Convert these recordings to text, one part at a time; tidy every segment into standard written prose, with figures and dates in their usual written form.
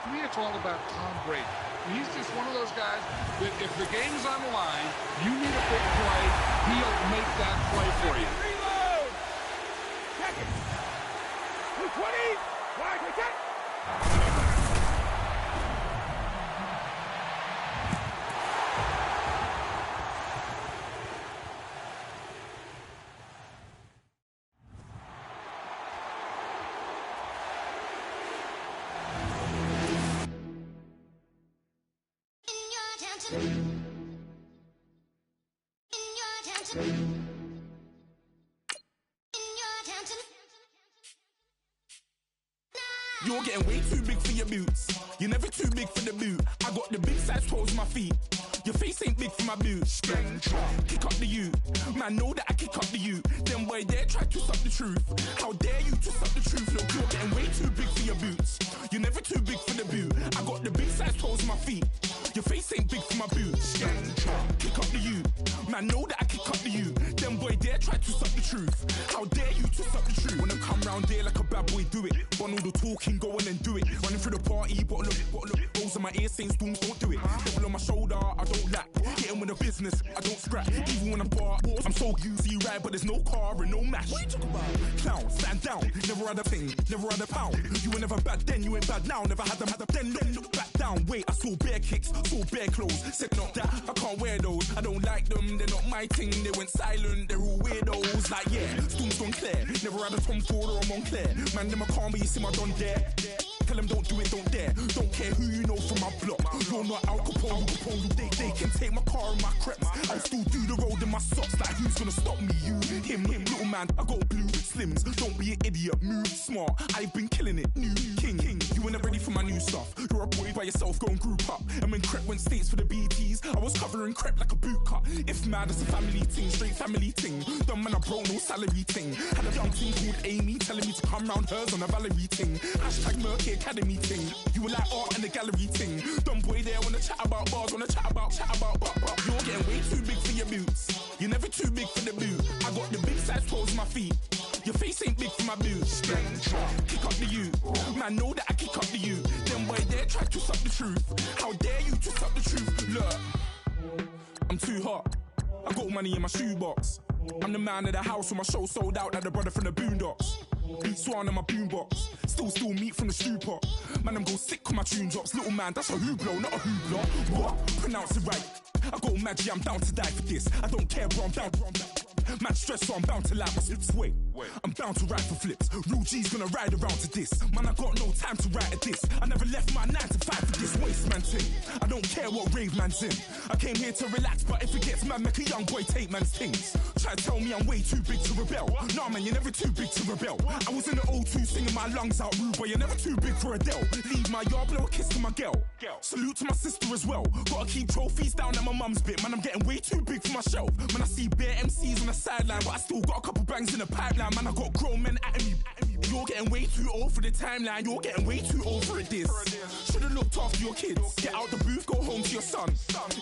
To me, it's all about Tom Brady. He's just one of those guys that if the game's on the line, you need a big play, he'll make that play for you. Reload! Seconds. 220. Wide reset. You're getting way too big for your boots. You're never too big for the boot. I got the big size toes on my feet. Your face ain't big for my boots. Kick up the you. Man, know that I kick up the you. Them boy there try to suck the truth. How dare you to suck the truth? Look, you're getting way too big for your boots. You're never too big for the boot. I got the big size toes on my feet. Your face ain't big for my boots. Kick up the you. Man, know that I kick up the you. Them boy there try to suck the truth. How dare you to suck the truth? Wanna come round there like a bad boy, do it. Want all the talking, go on and do it. Running through the party, bottle up. Rolls on my ear saying storms, don't do it. Devil on my shoulder, I don't lack. Hitting with a business, I don't scrap. Even when I'm bar, I'm so easy ride, but there's no car and no match. What you talking about? Clown, stand down. Never had a thing, never had a pound. You were never bad then, you ain't bad now. Never had them, then look back down. Wait, I saw bare kicks, saw bare clothes. Said not that, I can't wear those. I don't like them, they're not my thing. They went silent, they're all weirdos. Like yeah, storms gone clear. Never had a Tom Ford or a Montclair. Man, them I can't be, you see my done there. Tell them don't do it, don't dare. Don't care who you know from my block. You're not Al Capone, they can take my car and my creps. I'll still do the road in my socks. Like who's gonna stop me? You, him, little man. I got blue slims. Don't be an idiot, move smart. I've been killing it, new king. You were never ready for my new stuff. You're a boy by yourself, go and group up. And when Crep went states for the BTs, I was covering Crep like a boot cut. If mad, it's a family ting, straight family ting. Dumb man, I broke no salary ting. Had a young thing called Amy telling me to come round hers on a Valerie ting. Hashtag Murky Academy ting. You were like art and the gallery ting. Dumb boy there wanna chat about bars, wanna chat about. You're getting way too big for your boots. You're never too big for the boot. I got the big size toes on my feet. Your face ain't big for my boots. Kick up the you. Man, know that I kick up the you. Them boy there try to suck the truth. How dare you to suck the truth? Look, I'm too hot. I got money in my shoebox. I'm the man of the house when my show sold out like the brother from the Boondocks. Swan on my boombox. Still meat from the stew pot. Man, I'm go sick when my tune drops. Little man, that's a hooplo, not a hoopla. What? Pronounce it right. I go Maggie, I'm down to die for this. I don't care, bro, I'm down. Man stressed, so I'm bound to lap my slips. Wait, I'm bound to ride for flips. Real G's gonna ride around to this. Man, I got no time to write at this. I never left my 9 to 5 for this waste man thing. I don't care what rave man's in. I came here to relax, but if it gets mad, make a young boy take man's things. Try to tell me I'm way too big to rebel. Nah, man, you're never too big to rebel. I was in the O2 singing my lungs out rude, but you're never too big for Adele. Leave my yard, blow a kiss to my girl. Salute to my sister as well. Gotta keep trophies down at my mum's bit. Man, I'm getting way too big for my shelf. Man, I see bare MCs on the sideline, but I still got a couple bangs in the pipeline. Man, I got grown men at me. You're getting way too old for the timeline. You're getting way too old for a diss. Should've looked after your kids. Get out the booth, go home to your son.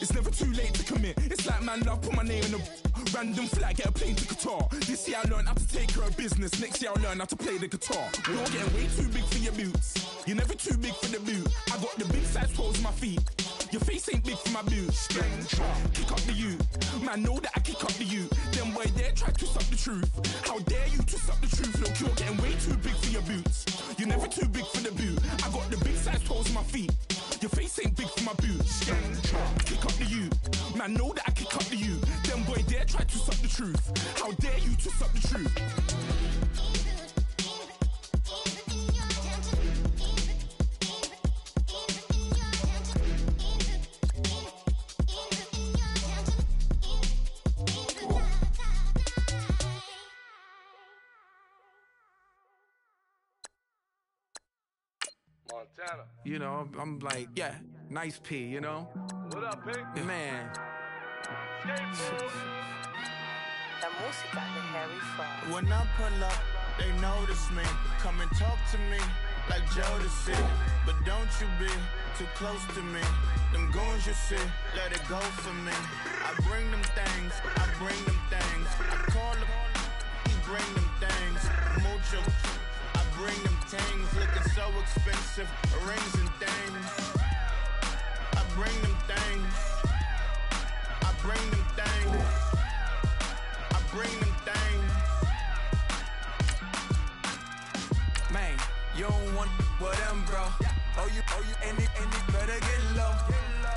It's never too late to commit. It's like man love, put my name in a random flat, get a plane to Qatar. This year I learned how to take care of business. Next year I'll learn how to play the guitar. You're getting way too big for your boots. You're never too big for the boot. I got the big size toes on my feet. Your face ain't big for my boots. Kick up the you. Man, know that I kick up the you. Them boy there try to suck the truth. How dare you to suck the truth? Look, you're getting way too big for your boots. You're never too big for the boot. I got the big size toes on my feet. Your face ain't big for my boots. Kick up the you. Man, know that I kick up the you. Them boy there try to suck the truth. How dare you to suck the truth? Montana. You know, I'm like, yeah, nice P, you know? What up, Pink? Man. La música de Harry Fraud. When I pull up, they notice me. Come and talk to me like Jodeci. But don't you be too close to me. Them goons you see, let it go for me. I bring them things, I bring them things. I call them, he bring them things. Mucho, I bring them things. Looking so expensive, rings and things. What them, bro? Oh, you, and it better get low.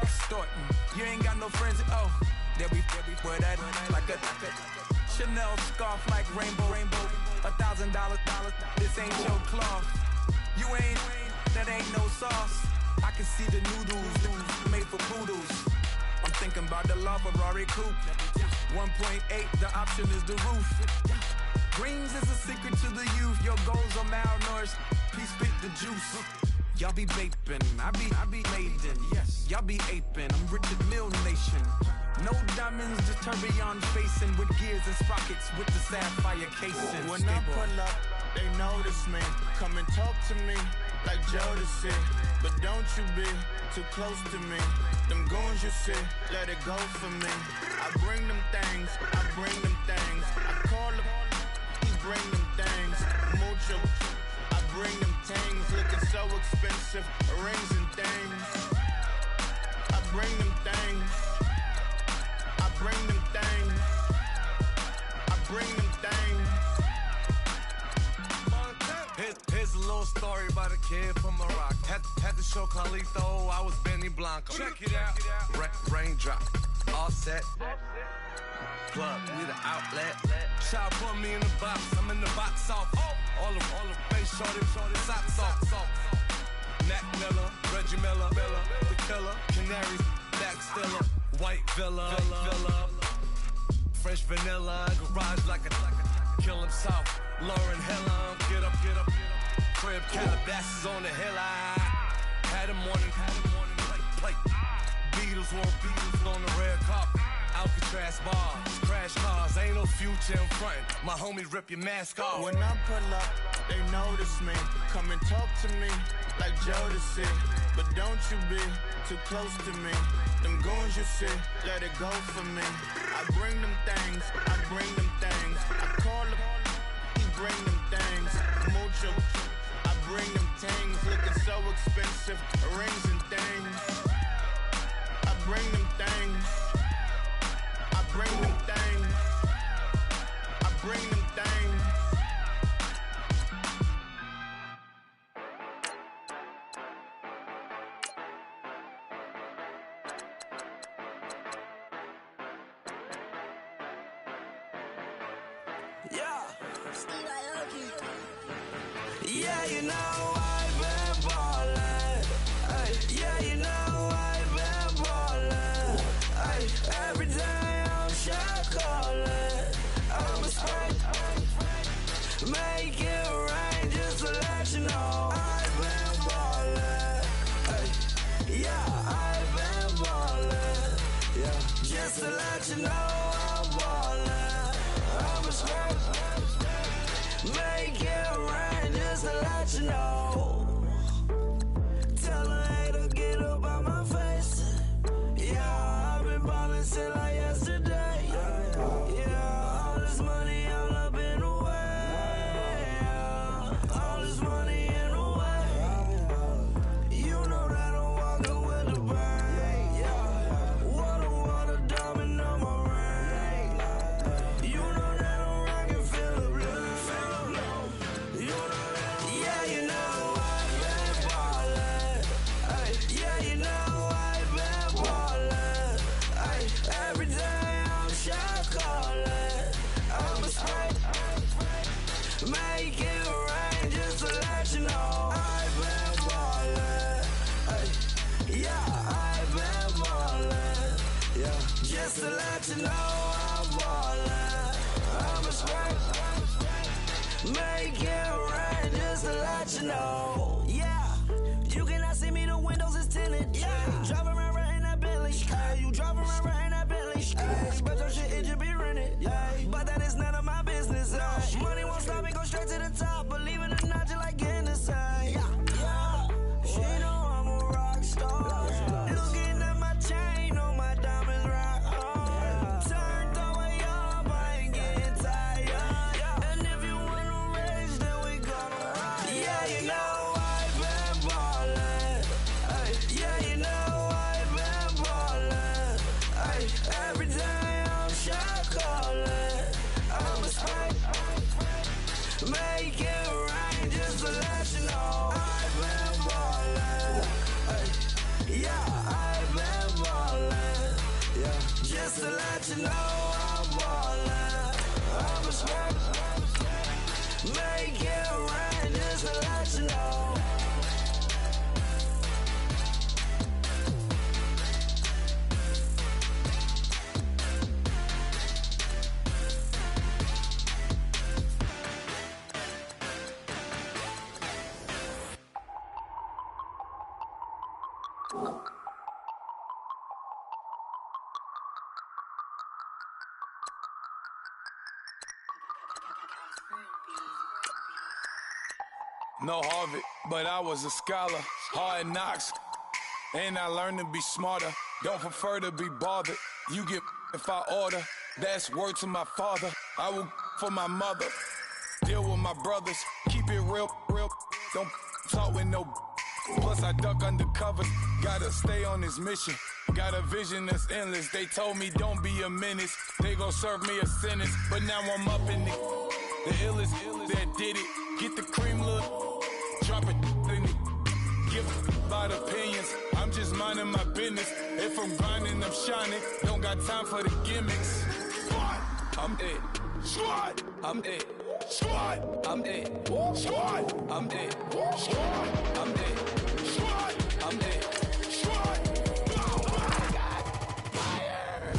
Extorting, you ain't got no friends. Oh, there we wear that like a Chanel scarf like rainbow. $1,000, this ain't your cloth. You ain't, that ain't no sauce. I can see the noodles made for poodles. I'm thinking about the LaFerrari coupe. 1.8, the option is the roof. Greens is a secret to the youth. Your goals are malnourished. Please spit the juice. Y'all be vaping, I be maiden. Yes, y'all be aping. I'm Richard Mill Nation. No diamonds, just tourbillon facing with gears and sprockets with the sapphire casing. When I pull up, they notice me. Come and talk to me like Jodeci. But don't you be too close to me. Them goons you see, let it go for me. I bring them things, I bring them things. I call them, he bring them things. Mucho, I bring them things. Looking so expensive, rings and things. I bring them things. I bring them things. I bring them things. Here's a little story about a kid from Morocco. Had to show Carlito I was Benny Blanco. Check it out. Raindrop, all set. Plug, we the outlet. Child put me in the box, I'm in the box off. All the face shorty, socks off. Nat Miller, Reggie Miller, the killer, Canaries, backstiller, white villa, French vanilla, garage like a kill himself. Lauren Hiller, get up. Crib Calabasas on the hill. I had a morning plate. Beatles on the red carpet. Alcatraz bars, crash cars, ain't no future in front. My homies rip your mask off. When I pull up, they notice me. Come and talk to me like Jodeci. But don't you be too close to me. Them goons you see, let it go for me. I bring them things, I bring them things. I call them, he bring them things. Mucho, I bring them things. Looking so expensive, rings and things. I bring them things. I bring them things. I bring them things. Yeah, you know I've been ballin'. Yeah, you know I've been ballin'. Every day I'm shot callin'. I'm a spray. Make it rain just to let you know I've been ballin'. Yeah, I've been ballin'. Yeah, just to let you know I'm ballin'. I'm a spray. Make it rain just to let you know. Tell a hater get up out my face. Yeah, I've been ballin' since like yesterday. Yeah, all this money all up in the way. All this money in the way. You know that I'm walking with the brain. Yeah, water, diamond on my ring. You know that I'm rockin' feel the blue. You know that, yeah, you know I've been ballin'. Yeah, you know I've been ballin'. Every day I'm shot callin'. I'm a spray. Make it rain just to let you know I've been ballin'. Yeah, I've been ballin'. Yeah, just to let you know I'm ballin'. I'm a spray. Make it rain just to let you know. Yeah, you cannot see me, the windows is tinted. Yeah, driving around right in that Bentley. You driving around right in that Bentley. But your shit, it should be rented. But that is none of my business. Money won't stop me, go straight to the top. Believe it or not, just like in the same. Yeah, she know I'm a rock star. Looking at my chain, on my diamonds rock hard. Turned the way up, I ain't getting tired. And if you wanna raise, then we gonna ride. Yeah, you know No Harvard, but I was a scholar. Hard knocks, and I learned to be smarter. Don't prefer to be bothered. You get if I order. That's word to my father. I will for my mother. Deal with my brothers. Keep it real, real. Don't talk with no. Plus I duck undercover. Gotta stay on this mission. Got a vision that's endless. They told me don't be a menace. They gon' serve me a sentence. But now I'm up in the illest that did it. Get the cream look. Drop it in it. Give about opinions. I'm just minding my business. If I'm grinding, I'm shining. Don't got time for the gimmicks. I'm dead. Squad. I'm dead. Squad. I'm dead. Squad. I'm dead. Squad. I'm dead. Squad. I'm dead. Squad. Oh my God. Fire.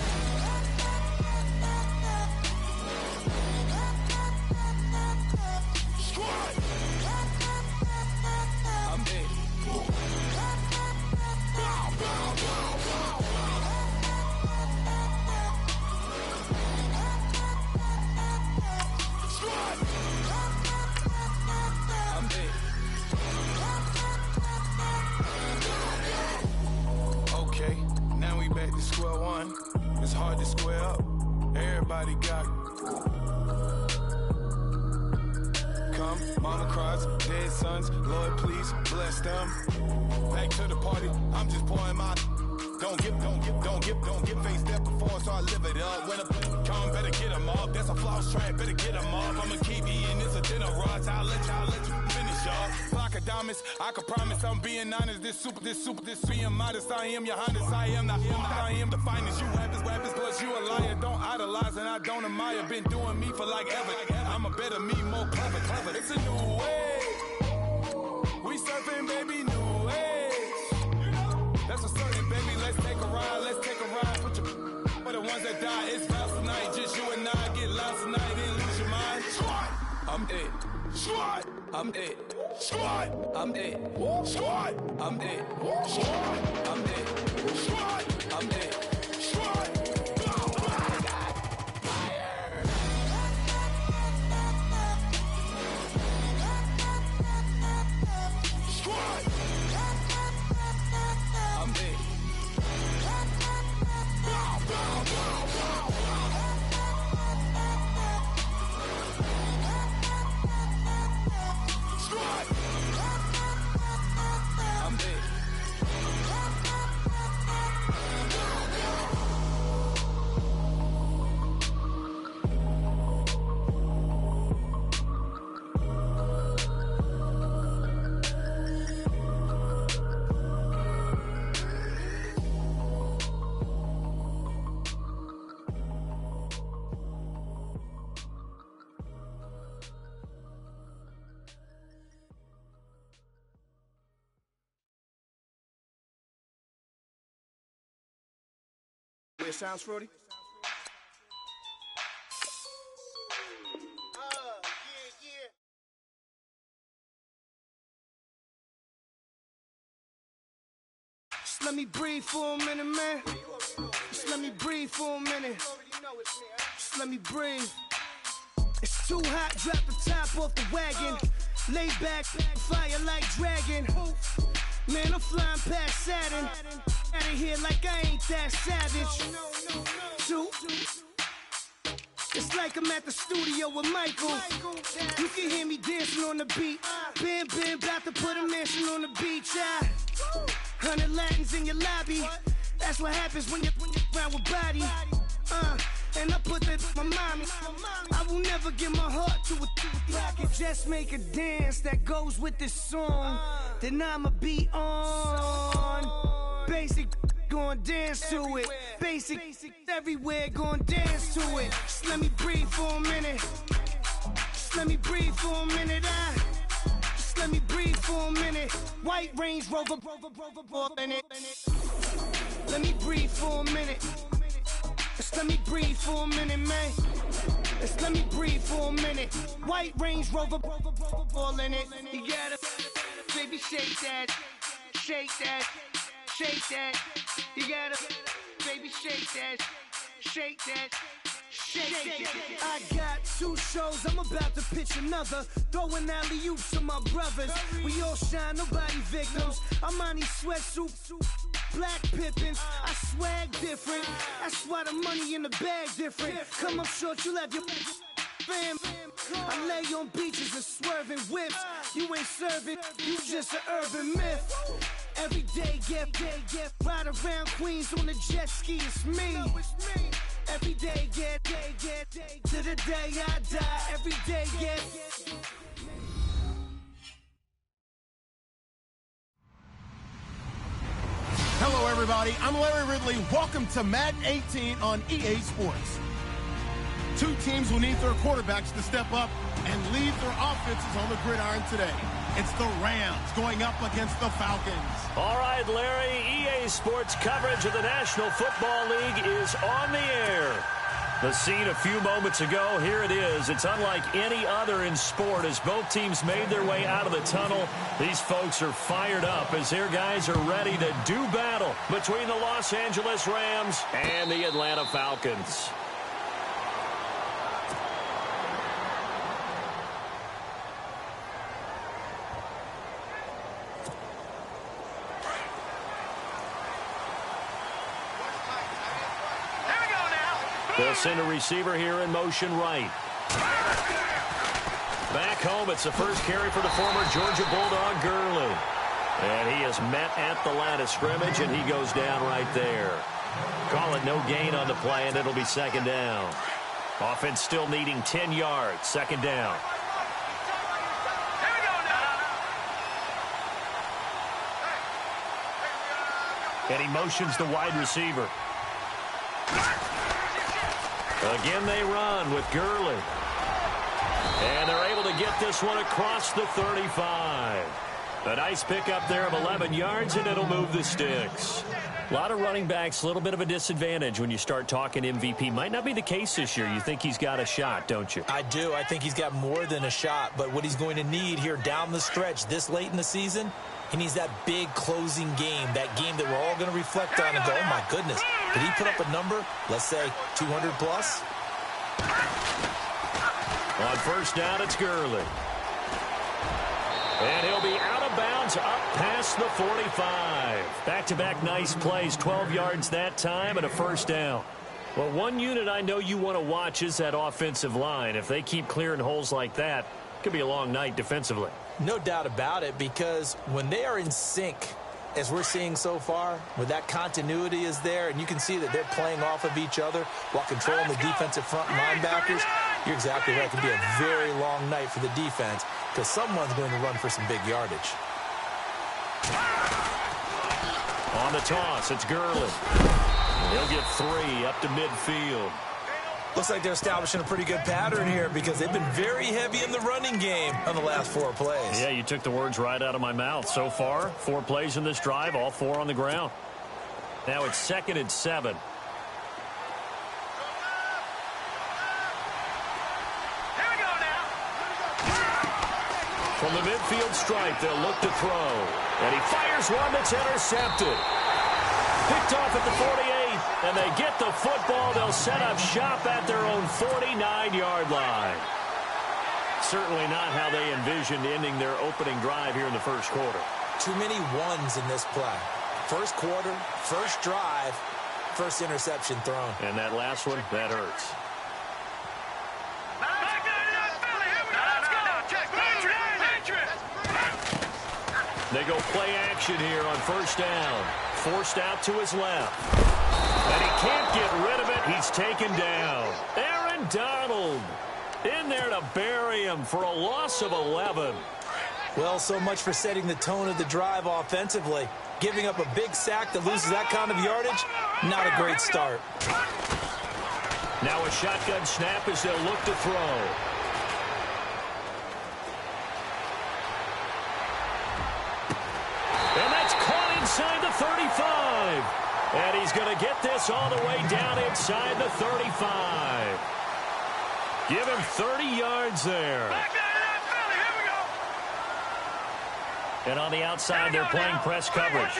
Squad. I'm dead. Okay, now we back to square one. It's hard to square up. Everybody got come, mama cries, dead sons. Lord, please bless them. Back to the party. I'm just pouring my. Don't get faced that before, so I live it up. When a come, better get them up. That's a floss track, better get them up. I'ma keep eating, it's a dinner rush. I'll let you finish up. Block of diamonds, I can promise I'm being honest. This being modest. I am your highness, I am I am the finest. You rappers, plus you a liar. Don't idolize and I don't admire. Been doing me for like ever. I'm a better me, more clever. It's a new way. We surfing, baby, new age. That's a certain, baby. Let's take a ride. Put your for the ones that die. It's vows tonight. Just you and I get lost tonight. Then lose your mind. Squad. I'm dead. Squad. I'm dead. Squad. I'm dead. Squad. I'm dead. Squad. I'm dead. Squad. I'm dead. Squad. Oh my God. Fire. Squad. I'm dead. Squad. I'm dead. It sounds fruity. Just let me breathe for a minute, man. Just let me breathe for a minute. Just let me breathe. It's too hot, drop the top off the wagon. Lay back, fire like dragon. Man, I'm flying past Saturn. Out of here like I ain't that savage. Two. It's like I'm at the studio with Michael. You can hear me dancing on the beat. Bam, about to put a mansion on the beach. 100 Latins in your lobby. That's what happens when you're around with body. And I put that in my mommy. I will never give my heart to a I can just make a dance that goes with this song. Then I'ma be on. Basic, gon' dance to it. Basic, everywhere, gon' dance to it. Just let me breathe for a minute. Just let me breathe for a minute. Just let me breathe for a minute. White Range Rover, in it. Let me breathe for a minute. Just let me breathe for a minute, man. Just let me breathe for a minute. White Range Rover, all in it. You gotta, baby, shake that, shake that. shake that. You gotta, baby, shake that. Shake that. Shake that. I got 2 shows, I'm about to pitch another. Throwing alley-oops to my brothers. We all shine, nobody victims. I'm on these sweatsuits, black Pippins. I swag different. That's why the money in the bag different. Come up short, you'll have your fam. I lay on beaches and swerving whips. You ain't serving, you just an urban myth. Every day, get ride around Queens on a jet ski, it's me. Every day, get to the day I die. Every day, get. Hello, everybody. I'm Larry Ridley. Welcome to Madden 18 on EA Sports. 2 teams will need their quarterbacks to step up and lead their offenses on the gridiron today. It's the Rams going up against the Falcons. All right, Larry, EA Sports coverage of the National Football League is on the air. The scene a few moments ago, here it is. It's unlike any other in sport as both teams made their way out of the tunnel. These folks are fired up as their guys are ready to do battle between the Los Angeles Rams and the Atlanta Falcons. They'll send a receiver here in motion right. Back home, it's the first carry for the former Georgia Bulldog, Gurley. And he is met at the line of scrimmage, and he goes down right there. Call it no gain on the play, and it'll be second down. Offense still needing 10 yards, second down. And he motions the wide receiver. Again, they run with Gurley. And they're able to get this one across the 35. A nice pickup there of 11 yards, and it'll move the sticks. A lot of running backs, a little bit of a disadvantage when you start talking MVP. Might not be the case this year. You think he's got a shot, don't you? I do. I think he's got more than a shot. But what he's going to need here down the stretch this late in the season, he needs that big closing game, that game that we're all going to reflect on and go, oh, my goodness, did he put up a number, let's say, 200 plus? On first down, it's Gurley. And he'll be out of bounds up past the 45. Back-to-back nice plays, 12 yards that time and a first down. Well, one unit I know you want to watch is that offensive line. If they keep clearing holes like that, it could be a long night defensively. No doubt about it, because when they are in sync, as we're seeing so far, when that continuity is there, and you can see that they're playing off of each other while controlling the defensive front linebackers, you're exactly right. It can be a very long night for the defense because someone's going to run for some big yardage. On the toss, it's Gurley. He'll get 3 up to midfield. Looks like they're establishing a pretty good pattern here because they've been very heavy in the running game on the last 4 plays. Yeah, you took the words right out of my mouth. So far, 4 plays in this drive, all 4 on the ground. Now it's 2nd and 7. From the midfield stripe, they'll look to throw. And he fires one that's intercepted. Picked off at the 48, and they get the football. They'll set up shop at their own 49-yard line. Certainly not how they envisioned ending their opening drive here in the first quarter. Too many ones in this play. First quarter, first drive, first interception thrown. And that last one, that hurts. They go play action here on first down. Forced out to his left. And he can't get rid of it. He's taken down. Aaron Donald in there to bury him for a loss of 11. Well, so much for setting the tone of the drive offensively. Giving up a big sack that loses that kind of yardage, not a great start. Now a shotgun snap as they'll look to throw. And that's caught inside the 35. And he's going to get this all the way down inside the 35. Give him 30 yards there. And on the outside, they're playing press coverage.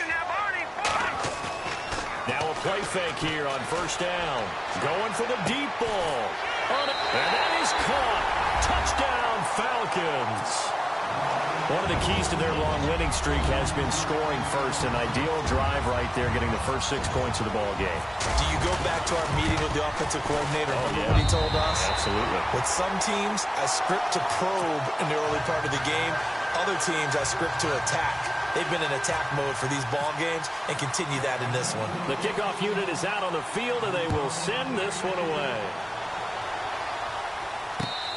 Now a play fake here on first down. Going for the deep ball. And that is caught. Touchdown, Falcons. One of the keys to their long winning streak has been scoring first. An ideal drive right there, getting the first 6 points of the ball game. Do you go back to our meeting with the offensive coordinator? Remember what he told us? Absolutely. With some teams, I script to probe in the early part of the game. Other teams, I script to attack. They've been in attack mode for these ball games and continue that in this one. The kickoff unit is out on the field, and they will send this one away.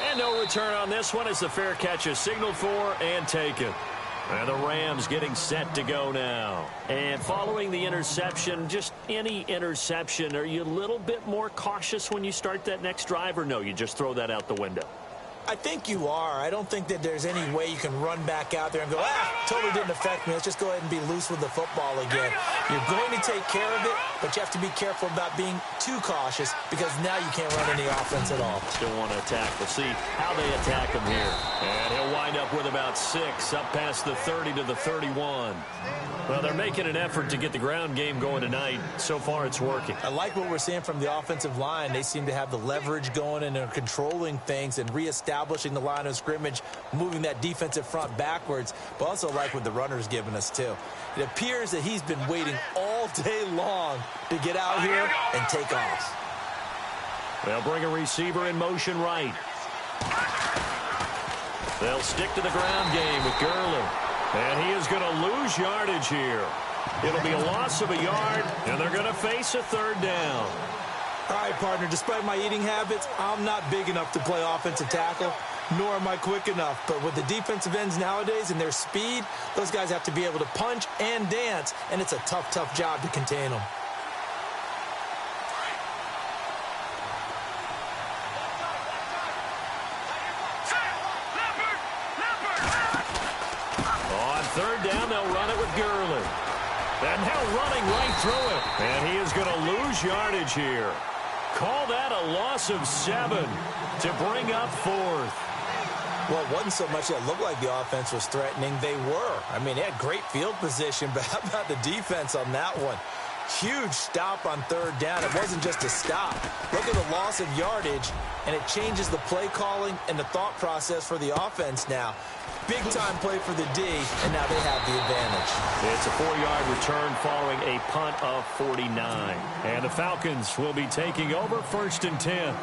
And no return on this one as the fair catch is signaled for and taken. And the Rams getting set to go now. And following the interception, just any interception, are you a little bit more cautious when you start that next drive, or no, you just throw that out the window? I think you are. I don't think that there's any way you can run back out there and go, totally didn't affect me. Let's just go ahead and be loose with the football again. You're going to take care of it, but you have to be careful about being too cautious because now you can't run any offense at all. Still want to attack. We'll see how they attack him here. And he'll wind up with about 6 up past the 30 to the 31. Well, they're making an effort to get the ground game going tonight. So far, it's working. I like what we're seeing from the offensive line. They seem to have the leverage going, and they're controlling things and reestablishing the line of scrimmage, moving that defensive front backwards, but also like what the runner's giving us, too. It appears that he's been waiting all day long to get out here and take off. They'll bring a receiver in motion right. They'll stick to the ground game with Gurley. And he is going to lose yardage here. It'll be a loss of a yard, and they're going to face a 3rd down. All right, partner, despite my eating habits, I'm not big enough to play offensive tackle, nor am I quick enough. But with the defensive ends nowadays and their speed, those guys have to be able to punch and dance, and it's a tough, tough job to contain them. On 3rd down, they'll run it with Gurley. And now running right through it. And he is going to lose yardage here. Call that a loss of 7 to bring up 4th. Well, it wasn't so much that it looked like the offense was threatening. They were. I mean, they had great field position, but how about the defense on that one? Huge stop on 3rd down. It wasn't just a stop. Look at the loss of yardage, and it changes the play calling and the thought process for the offense now. Big-time play for the D, and now they have the advantage. It's a 4-yard return following a punt of 49. And the Falcons will be taking over 1st and 10.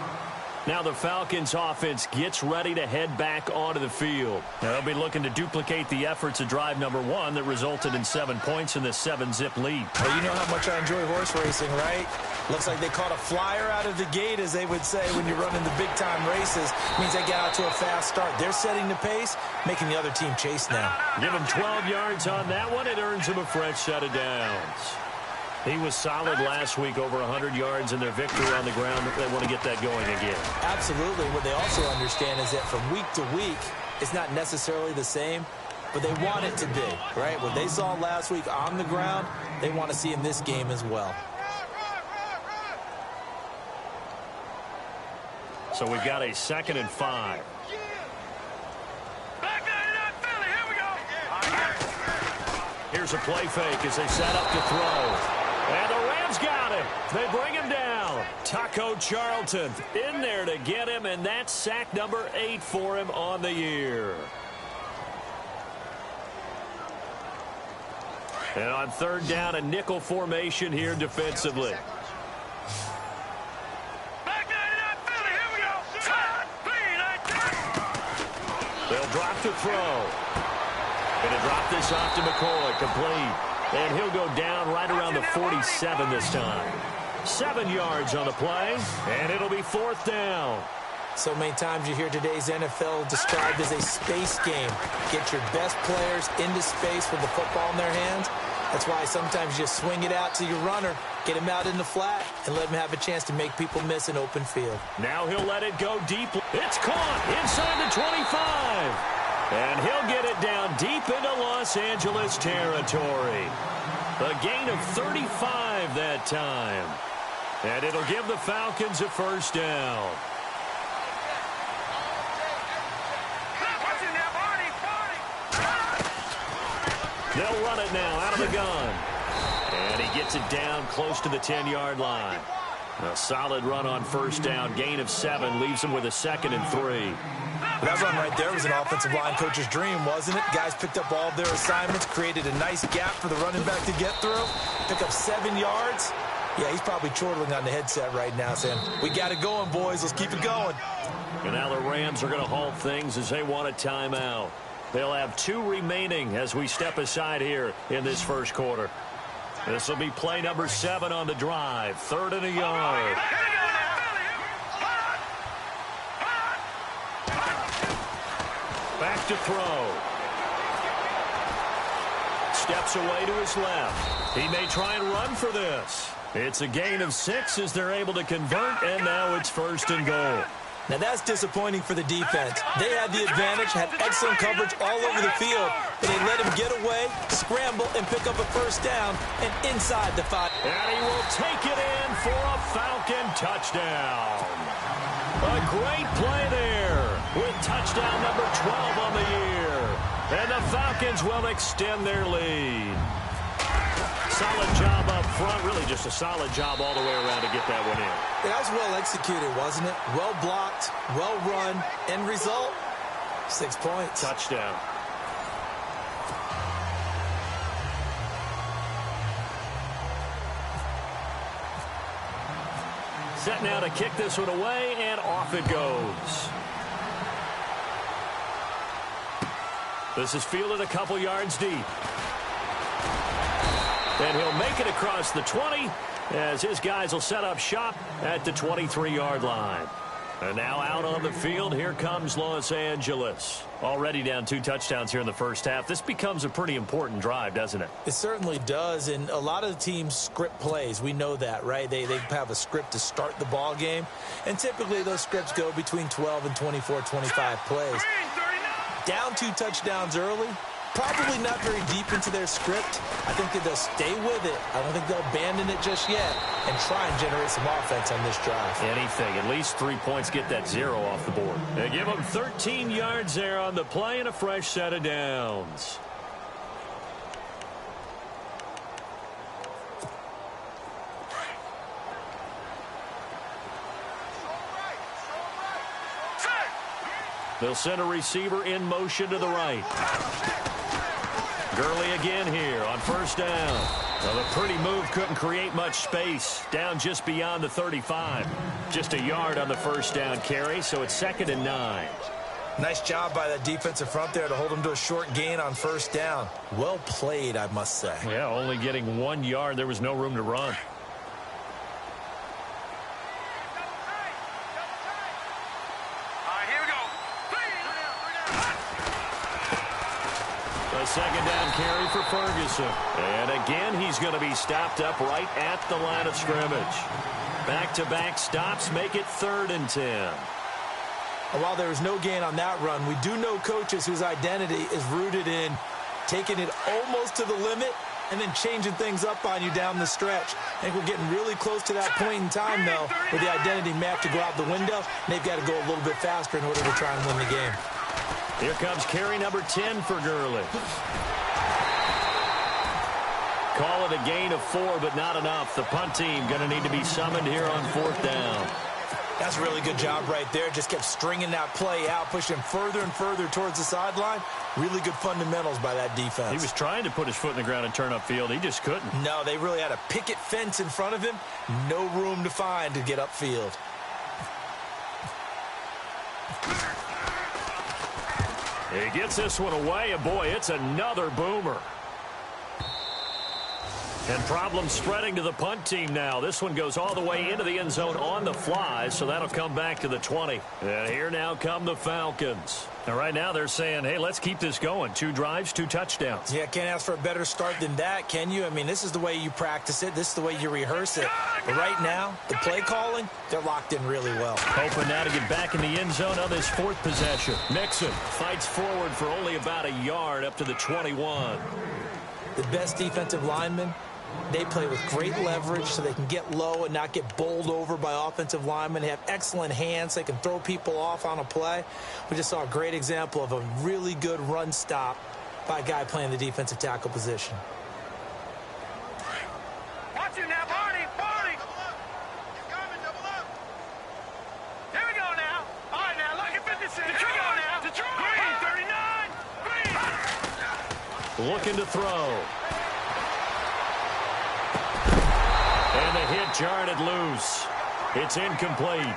Now the Falcons offense gets ready to head back onto the field. They'll be looking to duplicate the efforts of drive number 1 that resulted in 7 points in the 7-zip lead. Well, you know how much I enjoy horse racing, right? Looks like they caught a flyer out of the gate, as they would say when you're running the big-time races. Means they got out to a fast start. They're setting the pace, making the other team chase now. Give him 12 yards on that one. It earns him a fresh set of downs. He was solid last week, over 100 yards in their victory on the ground. They want to get that going again. Absolutely. What they also understand is that from week to week, it's not necessarily the same, but they want it to be, right? What they saw last week on the ground, they want to see in this game as well. So we've got a 2nd and 5. Here's a play fake as they set up to throw. And the Rams got him. They bring him down. Taco Charlton in there to get him, and that's sack number 8 for him on the year. And on 3rd down, a nickel formation here defensively. They'll drop to throw. Going to drop this off to McCoy, complete. And he'll go down right around the 47 this time. 7 yards on the play, and it'll be 4th down. So many times you hear today's NFL described as a space game. Get your best players into space with the football in their hands. That's why sometimes you just swing it out to your runner, get him out in the flat, and let him have a chance to make people miss an open field. Now he'll let it go deep. It's caught inside the 25. And he'll get it down deep into Los Angeles territory. A gain of 35 that time. And it'll give the Falcons a 1st down. They'll run it now out of the gun. And he gets it down close to the 10-yard line. A solid run on first down. Gain of 7 leaves him with a 2nd and 3. That run right there was an offensive line coach's dream, wasn't it? Guys picked up all of their assignments, created a nice gap for the running back to get through, pick up 7 yards. Yeah, he's probably chortling on the headset right now saying, we got it going, boys. Let's keep it going. And now the Rams are going to halt things as they want a timeout. They'll have 2 remaining as we step aside here in this first quarter. This will be play number 7 on the drive. 3rd and a yard. Back to throw. Steps away to his left. He may try and run for this. It's a gain of 6 as they're able to convert, and now it's 1st and goal. Now that's disappointing for the defense. They had the advantage, had excellent coverage all over the field, but they let him get away, scramble, and pick up a first down, and inside the 5. And he will take it in for a Falcon touchdown. A great play there with touchdown number 12 on the year. And the Falcons will extend their lead. Solid job up front. Really just a solid job all the way around to get that one in. That was well executed, wasn't it? Well blocked, well run. End result, 6 points. Touchdown. Set now to kick this one away, and off it goes. This is fielded a couple yards deep. And he'll make it across the 20 as his guys will set up shop at the 23-yard line. And now out on the field, here comes Los Angeles. Already down 2 touchdowns here in the first half. This becomes a pretty important drive, doesn't it? It certainly does, and a lot of the teams script plays. We know that, right? They have a script to start the ball game, and typically those scripts go between 12 and 24, 25 plays. Down 2 touchdowns early, probably not very deep into their script. I think that they'll stay with it. I don't think they'll abandon it just yet and try and generate some offense on this drive. Anything. At least 3 points, get that 0 off the board. They give them 13 yards there on the play and a fresh set of downs. They'll send a receiver in motion to the right. Gurley again here on first down. Well, the pretty move couldn't create much space. Down just beyond the 35. Just a yard on the first down carry, so it's 2nd and 9. Nice job by that defensive front there to hold him to a short gain on first down. Well played, I must say. Yeah, only getting 1 yard. There was no room to run. A 2nd down carry for Ferguson. And again, he's going to be stopped up right at the line of scrimmage. Back-to-back stops make it 3rd and 10. And while there was no gain on that run, we do know coaches whose identity is rooted in taking it almost to the limit and then changing things up on you down the stretch. I think we're getting really close to that point in time, though, where the identity may have to go out the window, and they've got to go a little bit faster in order to try and win the game. Here comes carry number 10 for Gurley. Call it a gain of 4, but not enough. The punt team going to need to be summoned here on 4th down. That's a really good job right there. Just kept stringing that play out, pushing further and further towards the sideline. Really good fundamentals by that defense. He was trying to put his foot in the ground and turn upfield. He just couldn't. No, they really had a picket fence in front of him. No room to find to get upfield. He gets this one away, and boy, it's another boomer. And problems spreading to the punt team now. This one goes all the way into the end zone on the fly, so that'll come back to the 20. And here now come the Falcons. And right now they're saying, hey, let's keep this going. 2 drives, 2 touchdowns. Yeah, can't ask for a better start than that, can you? I mean, this is the way you practice it. This is the way you rehearse it. But right now, the play calling, they're locked in really well. Hoping now to get back in the end zone on this 4th possession. Mixon fights forward for only about a yard up to the 21. The best defensive linemen, they play with great leverage so they can get low and not get bowled over by offensive linemen. They have excellent hands. They can throw people off on a play. We just saw a great example of a really good run stop by a guy playing the defensive tackle position. Watch it now, Barney. Barney. He's coming, double up. Here we go now. All right, now, look at 56. Detroit now. Detroit. Green, 39. Green. Looking to throw. And the hit jarred it loose. It's incomplete.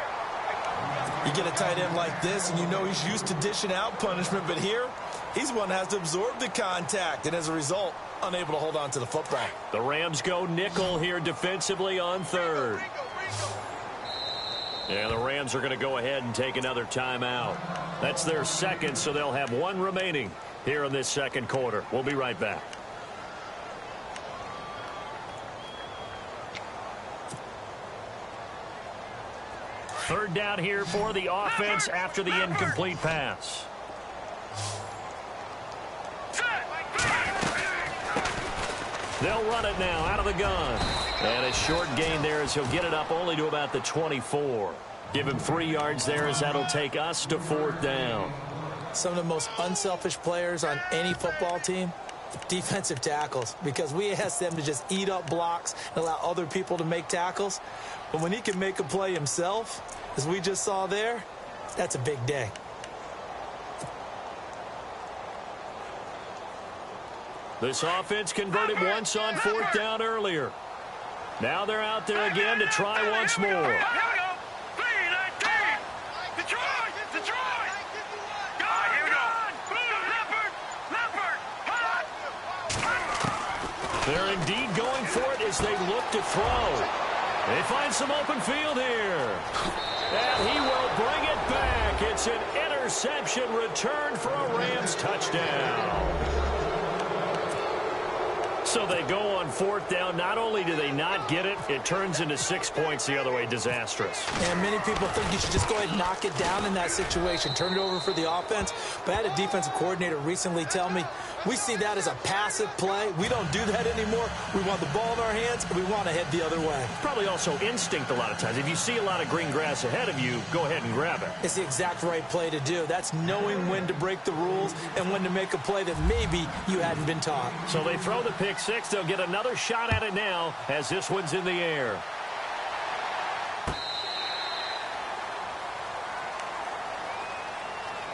You get a tight end like this, and you know he's used to dishing out punishment, but here, he's one that has to absorb the contact, and as a result, unable to hold on to the football. The Rams go nickel here defensively on third. And the Rams are going to go ahead and take another timeout. That's their second, so they'll have one remaining here in this second quarter. We'll be right back. Third down here for the offense after the incomplete pass. They'll run it now out of the gun. And a short gain there as he'll get it up only to about the 24. Give him 3 yards there as that'll take us to fourth down. Some of the most unselfish players on any football team, defensive tackles, because we ask them to just eat up blocks and allow other people to make tackles. But when he can make a play himself, as we just saw there, that's a big day. This offense converted once on fourth down earlier. Now they're out there again to try once more. They're indeed going for it as they look to throw. They find some open field here. And he will bring it back. It's an interception return for a Rams touchdown. So they go on fourth down. Not only do they not get it, it turns into 6 points the other way. Disastrous. And many people think you should just go ahead and knock it down in that situation. Turn it over for the offense. But I had a defensive coordinator recently tell me, we see that as a passive play. We don't do that anymore. We want the ball in our hands, and we want to head the other way. Probably also instinct a lot of times. If you see a lot of green grass ahead of you, go ahead and grab it. It's the exact right play to do. That's knowing when to break the rules and when to make a play that maybe you hadn't been taught. So they throw the pick six. They'll get another shot at it now as this one's in the air.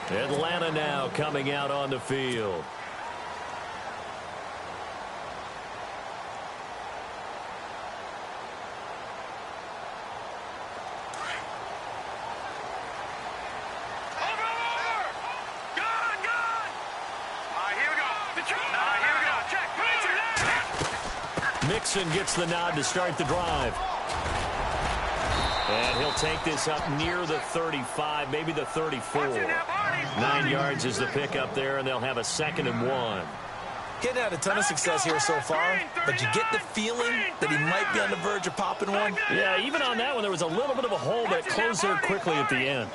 Atlanta now coming out on the field. Mixon gets the nod to start the drive. And he'll take this up near the 35, maybe the 34. 9 yards is the pickup there, and they'll have a 2nd and 1. Getting had a ton of success here so far, but you get the feeling that he might be on the verge of popping one. Yeah, even on that one, there was a little bit of a hole, but it closed there quickly at the end.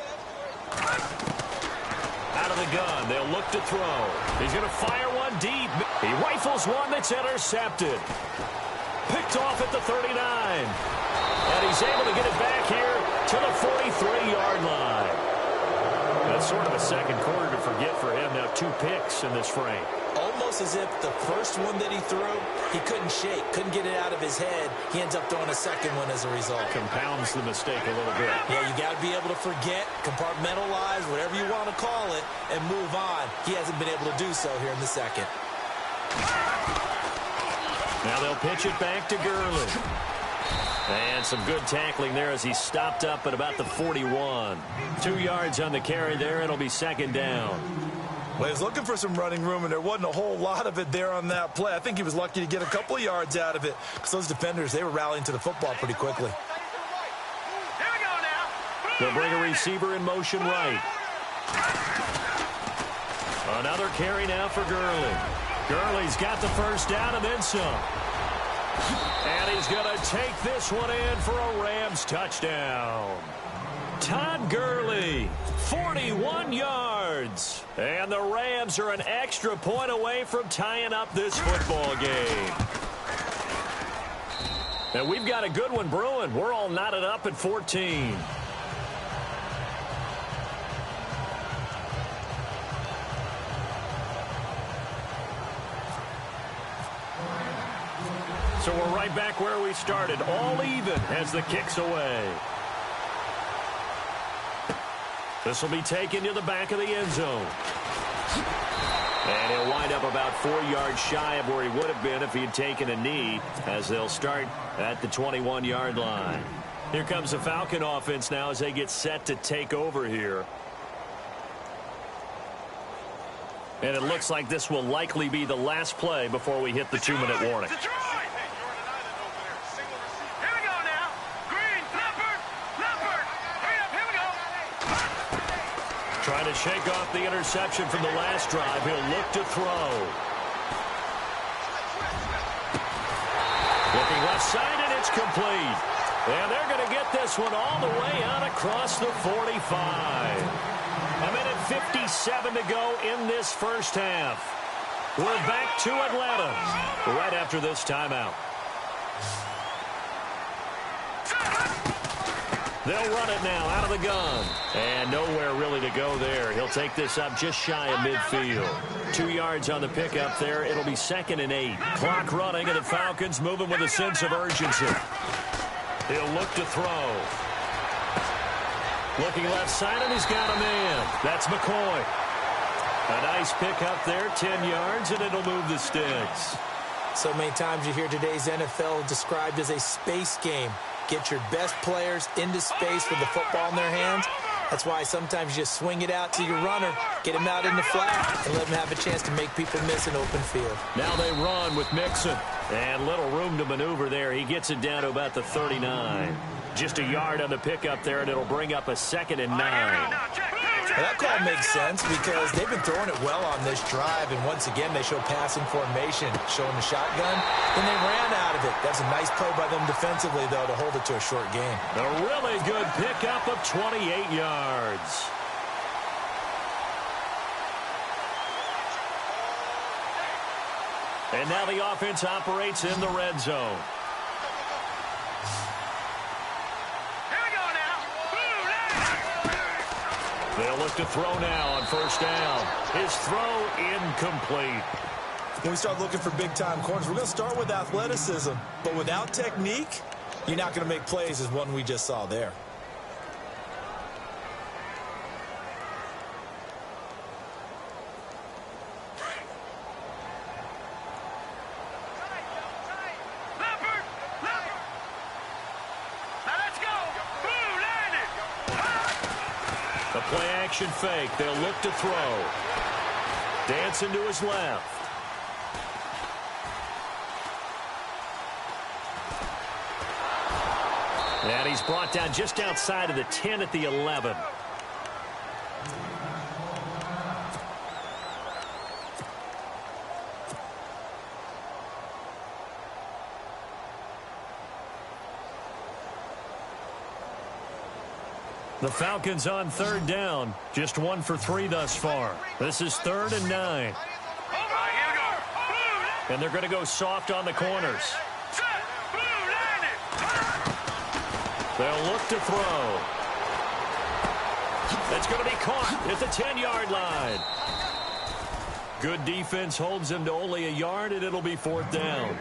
Out of the gun, they'll look to throw. He's going to fire one deep. He rifles one that's intercepted. Picked off at the 39. And he's able to get it back here to the 43-yard line. That's sort of a second quarter to forget for him. Now 2 picks in this frame. Almost as if the first one that he threw, he couldn't shake, couldn't get it out of his head. He ends up throwing a second one as a result. Compounds the mistake a little bit. Yeah, you got to be able to forget, compartmentalize, whatever you want to call it, and move on. He hasn't been able to do so here in the second. Now they'll pitch it back to Gurley. And some good tackling there as he stopped up at about the 41. 2 yards on the carry there. It'll be 2nd down. Well, he was looking for some running room, and there wasn't a whole lot of it there on that play. I think he was lucky to get a couple of yards out of it because those defenders, they were rallying to the football pretty quickly. They'll bring a receiver in motion right. Another carry now for Gurley. Gurley's got the first down and then some. And he's going to take this one in for a Rams touchdown. Todd Gurley, 41 yards. And the Rams are an extra point away from tying up this football game. And we've got a good one brewing. We're all knotted up at 14. So we're right back where we started, all even as the kick's away. This will be taken to the back of the end zone. And he'll wind up about 4 yards shy of where he would have been if he had taken a knee, as they'll start at the 21-yard line. Here comes the Falcon offense now as they get set to take over here. And it looks like this will likely be the last play before we hit the 2-minute warning. Trying to shake off the interception from the last drive. He'll look to throw. Looking left side, and it's complete. And they're going to get this one all the way out across the 45. A minute 57 to go in this first half. We're back to Atlanta right after this timeout. They'll run it now out of the gun. And nowhere really to go there. He'll take this up just shy of midfield. 2 yards on the pickup there. It'll be 2nd and 8. Clock running, and the Falcons moving with a sense of urgency. He'll look to throw. Looking left side, and he's got a man. That's McCoy. A nice pickup there, 10 yards, and it'll move the sticks. So many times you hear today's NFL described as a space game. Get your best players into space with the football in their hands. That's why sometimes you just swing it out to your runner, get him out in the flat, and let him have a chance to make people miss an open field. Now they run with Mixon. And little room to maneuver there. He gets it down to about the 39. Just a yard on the pickup there, and it'll bring up a 2nd and 9. Well, that call makes sense because they've been throwing it well on this drive, and once again they show passing formation, showing the shotgun. Then they ran out of it. That's a nice play by them defensively, though, to hold it to a short game. A really good pickup of 28 yards. And now the offense operates in the red zone. They'll look to throw now on first down. His throw incomplete. When we start looking for big-time corners, we're going to start with athleticism. But without technique, you're not going to make plays as one we just saw there. Play-action fake. They'll look to throw. Dancing to his left. And he's brought down just outside of the 10 at the 11. The Falcons on 3rd down. Just 1 for 3 thus far. This is 3rd and 9. And they're going to go soft on the corners. They'll look to throw. That's going to be caught at the 10-yard line. Good defense holds him to only a yard, and it'll be 4th down.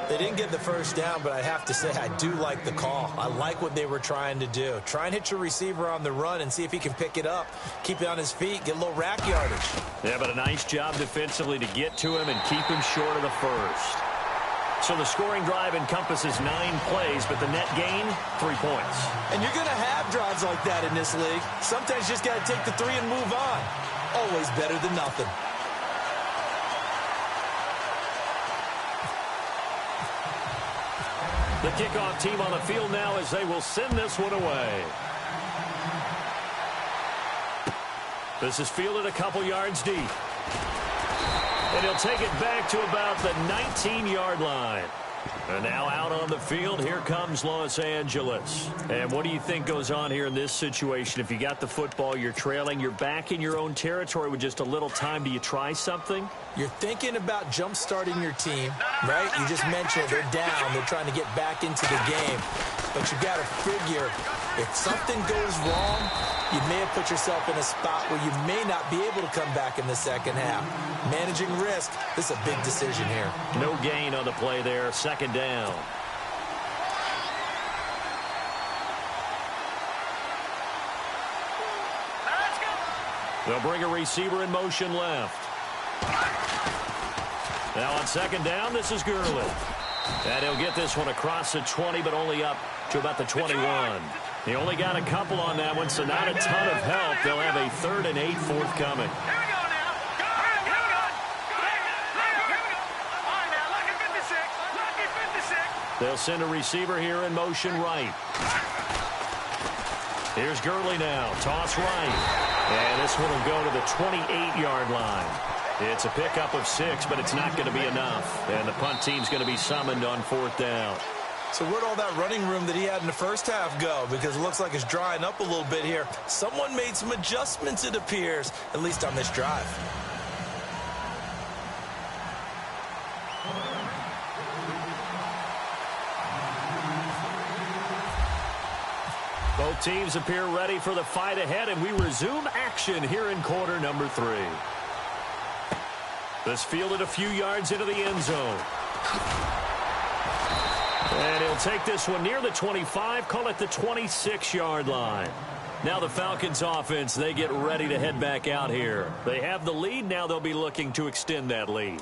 They didn't get the first down, but I have to say I do like the call. I like what they were trying to do. Try and hit your receiver on the run and see if he can pick it up. Keep it on his feet, get a little rack yardage. Yeah, but a nice job defensively to get to him and keep him short of the first. So the scoring drive encompasses 9 plays, but the net gain, 3 points. And you're going to have drives like that in this league. Sometimes you just got to take the 3 and move on. Always better than nothing. The kickoff team on the field now as they will send this one away. This is fielded a couple yards deep. And he'll take it back to about the 19-yard line. And now out on the field, here comes Los Angeles. And what do you think goes on here in this situation? If you got the football, you're trailing, you're back in your own territory with just a little time. Do you try something? You're thinking about jump-starting your team, right? You just mentioned they're down. They're trying to get back into the game. But you got to figure, if something goes wrong, you may have put yourself in a spot where you may not be able to come back in the second half. Managing risk, this is a big decision here. No gain on the play there, second down. They'll bring a receiver in motion left. Now on second down, this is Gurley. And he'll get this one across the 20, but only up to about the 21. He only got a couple on that one, so not a ton of help. They'll have a 3rd and 8 forthcoming. They'll send a receiver here in motion right. Here's Gurley now. Toss right. And this one will go to the 28-yard line. It's a pickup of 6, but it's not going to be enough. And the punt team's going to be summoned on 4th down. So where'd all that running room that he had in the first half go? Because it looks like it's drying up a little bit here. Someone made some adjustments, it appears, at least on this drive. Both teams appear ready for the fight ahead, and we resume action here in quarter number 3. This fielded a few yards into the end zone. And he'll take this one near the 25, call it the 26-yard line. Now the Falcons offense, they get ready to head back out here. They have the lead, now they'll be looking to extend that lead.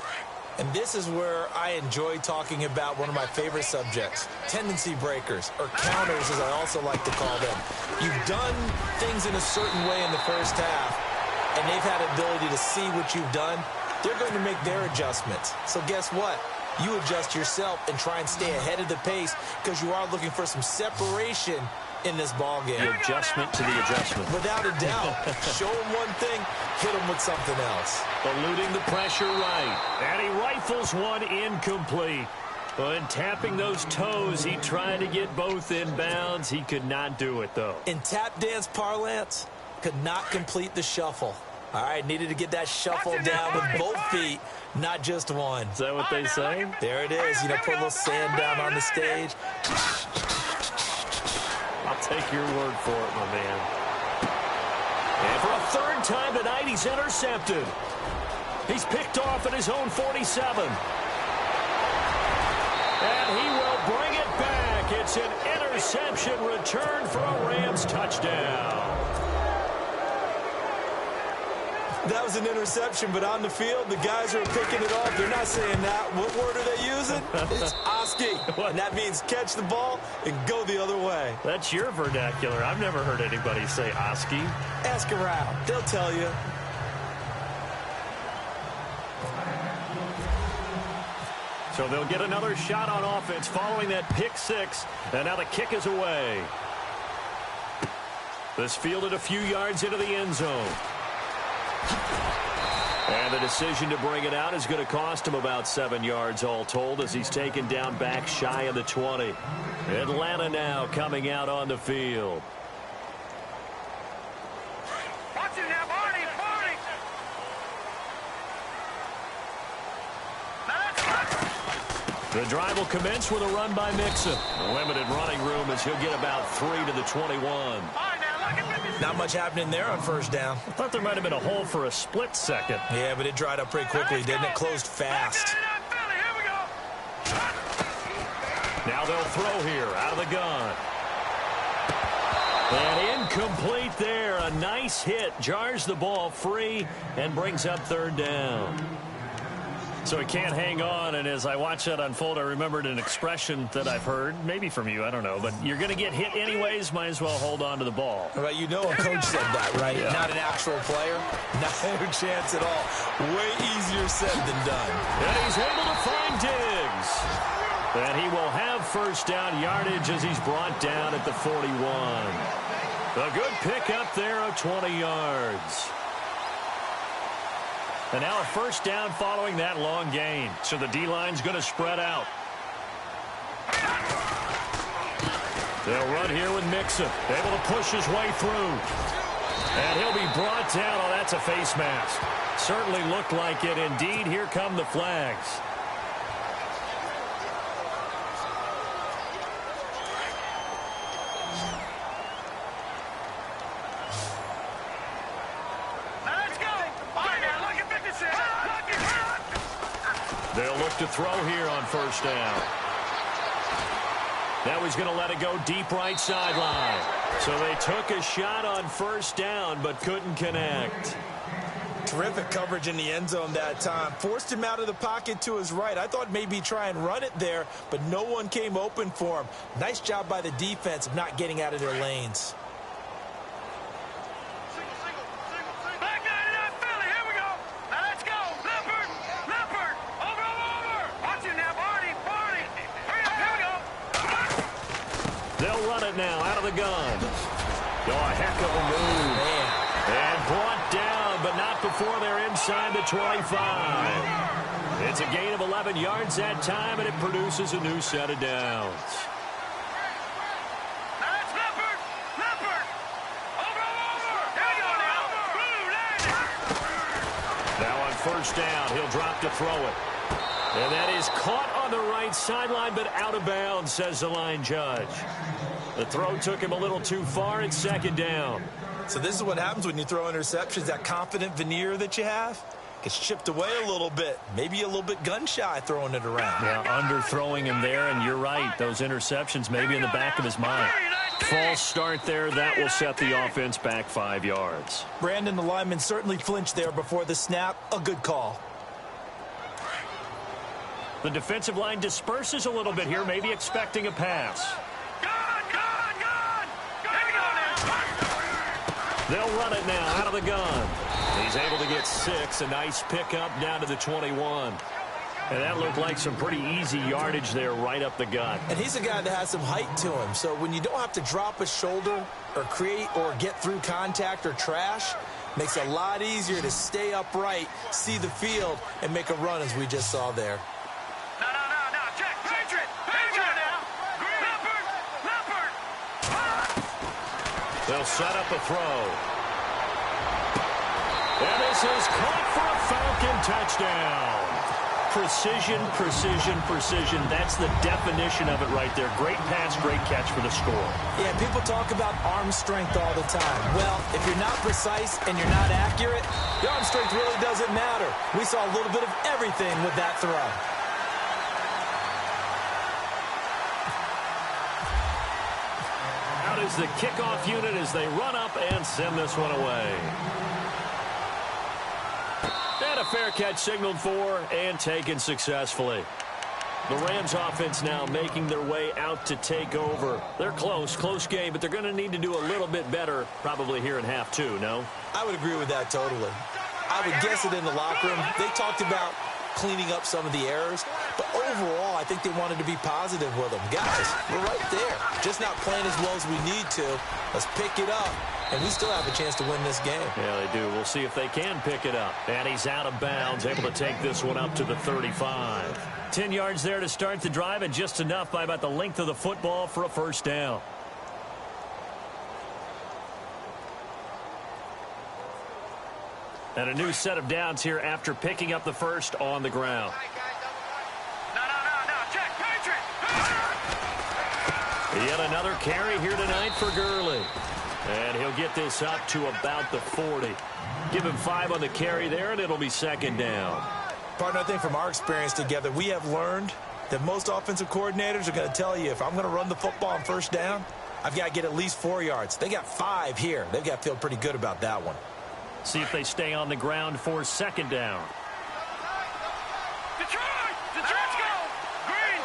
And this is where I enjoy talking about one of my favorite subjects, tendency breakers, or counters as I also like to call them. You've done things in a certain way in the first half, and they've had ability to see what you've done. They're going to make their adjustments. So guess what? You adjust yourself and try and stay ahead of the pace because you are looking for some separation in this ball game. The adjustment to the adjustment. Without a doubt. Show him one thing, hit him with something else. Eluding the pressure right. And he rifles one incomplete. But tapping those toes, he tried to get both in bounds. He could not do it, though. In tap dance parlance, could not complete the shuffle. All right, needed to get that shuffle down with both feet, not just one. Is that what they say? There it is. You know, put a little sand down on the stage. I'll take your word for it, my man. And for a 3rd time tonight, he's intercepted. He's picked off at his own 47. And he will bring it back. It's an interception return for a Rams touchdown. That was an interception, but on the field, the guys are picking it off. They're not saying that. What word are they using? It's Oski. And that means catch the ball and go the other way. That's your vernacular. I've never heard anybody say Oski. Ask around. They'll tell you. So they'll get another shot on offense following that pick 6. And now the kick is away. This fielded a few yards into the end zone. And the decision to bring it out is going to cost him about 7 yards all told as he's taken down back shy of the 20. Atlanta now coming out on the field. Watch it now, Barney, Barney. The drive will commence with a run by Mixon. Limited running room as he'll get about 3 to the 21. Not much happening there on 1st down. I thought there might have been a hole for a split second. Yeah, but it dried up pretty quickly, didn't it? Closed fast. Now they'll throw here out of the gun. And incomplete there. A nice hit. Jars the ball free and brings up 3rd down. So he can't hang on, and as I watch that unfold, I remembered an expression that I've heard, maybe from you, I don't know, but you're going to get hit anyways, might as well hold on to the ball. Right, you know a coach said that, right? Yeah. Not an actual player. Not a chance at all. Way easier said than done. And he's able to find Diggs. And he will have 1st down yardage as he's brought down at the 41. A good pickup there of 20 yards. And now a 1st down following that long gain. So the D-line's going to spread out. They'll run here with Mixon. Able to push his way through. And he'll be brought down. Oh, that's a face mask. Certainly looked like it. Indeed, here come the flags. look to throw here on first down. Now he's going to let it go deep right sideline. So they took a shot on first down but couldn't connect. Terrific coverage in the end zone that time. Forced him out of the pocket to his right. I thought maybe try and run it there, but no one came open for him. Nice job by the defense of not getting out of their lanes. Back 99 Philly, here we go. Now let's go. Leopard, Leopard, over. Watch it now, Barney. Hurry up, here we go. They'll run it now out of the gun. Oh, a heck of a move. Man. And brought down, but not before they're inside the 25. It's a gain of 11 yards that time, and it produces a new set of downs. Now that's Leopard, over. Here we go now. Blue, landing. Now on first down, he'll drop to throw it. And that is caught on the right sideline, but out of bounds, says the line judge. The throw took him a little too far. It's second down. So this is what happens when you throw interceptions. That confident veneer that you have gets chipped away a little bit. Maybe a little bit gun-shy throwing it around. Yeah, underthrowing him there, and you're right. Those interceptions maybe in the back of his mind. False start there. That will set the offense back 5 yards. Brandon, the lineman, certainly flinched there before the snap. A good call. The defensive line disperses a little bit here, maybe expecting a pass. They'll run it now out of the gun. He's able to get 6. A nice pickup down to the 21. And that looked like some pretty easy yardage there right up the gut. And he's a guy that has some height to him. So when you don't have to drop a shoulder or create or get through contact or trash, makes it a lot easier to stay upright, see the field, and make a run as we just saw there. No. Check. Patriot now. Leopard. They'll set up a throw. And this is caught for a Falcon touchdown. Precision. That's the definition of it right there. Great pass, great catch for the score. Yeah, people talk about arm strength all the time. Well, if you're not precise and you're not accurate, your arm strength really doesn't matter. We saw a little bit of everything with that throw. Out is the kickoff unit as they run up and send this one away. And a fair catch signaled for and taken successfully. The Rams offense now making their way out to take over. They're close game, but they're going to need to do a little bit better probably here in half two, no? I would agree with that totally. I would guess it in the locker room. They talked about cleaning up some of the errors, but overall, I think they wanted to be positive with them. Guys, we're right there. Just not playing as well as we need to. Let's pick it up, and we still have a chance to win this game. Yeah, they do. We'll see if they can pick it up. And he's out of bounds, able to take this one up to the 35. 10 yards there to start the drive, and just enough by about the length of the football for a first down. And a new set of downs here after picking up the first on the ground. No. Check. Patriot. Yet another carry here tonight for Gurley. And he'll get this up to about the 40. Give him 5 on the carry there, and it'll be second down. Partner, I think from our experience together, we have learned that most offensive coordinators are going to tell you, if I'm going to run the football on first down, I've got to get at least 4 yards. They got 5 here. They've got to feel pretty good about that one. See if they stay on the ground for second down. Detroit's go. Green,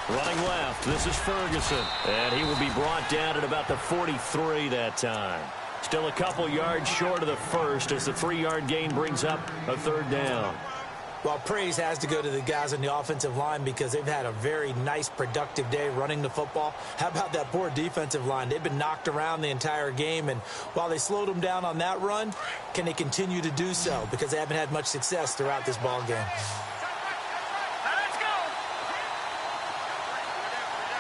39. Running left, this is Ferguson. And he will be brought down at about the 43 that time. Still a couple yards short of the first as the 3-yard gain brings up a third down. Well, praise has to go to the guys on the offensive line because they've had a very nice, productive day running the football. How about that poor defensive line? They've been knocked around the entire game, and while they slowed them down on that run, can they continue to do so? Because they haven't had much success throughout this ball game. Let's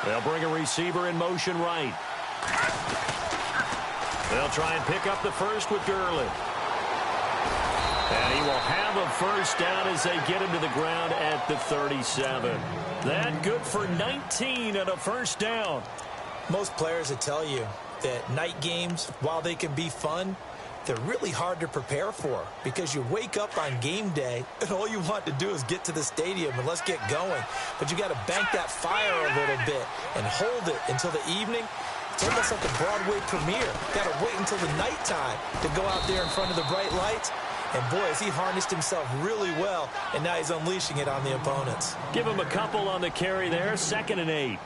go. They'll bring a receiver in motion right. They'll try and pick up the first with Gurley. And he will have a first down as they get him to the ground at the 37. That good for 19 and a first down. Most players will tell you that night games, while they can be fun, they're really hard to prepare for because you wake up on game day and all you want to do is get to the stadium and let's get going. But you got to bank that fire a little bit and hold it until the evening. It's almost like a Broadway premiere. Got to wait until the nighttime to go out there in front of the bright lights. And boy, has he harnessed himself really well, and now he's unleashing it on the opponents. Give him a couple on the carry there, 2nd and 8.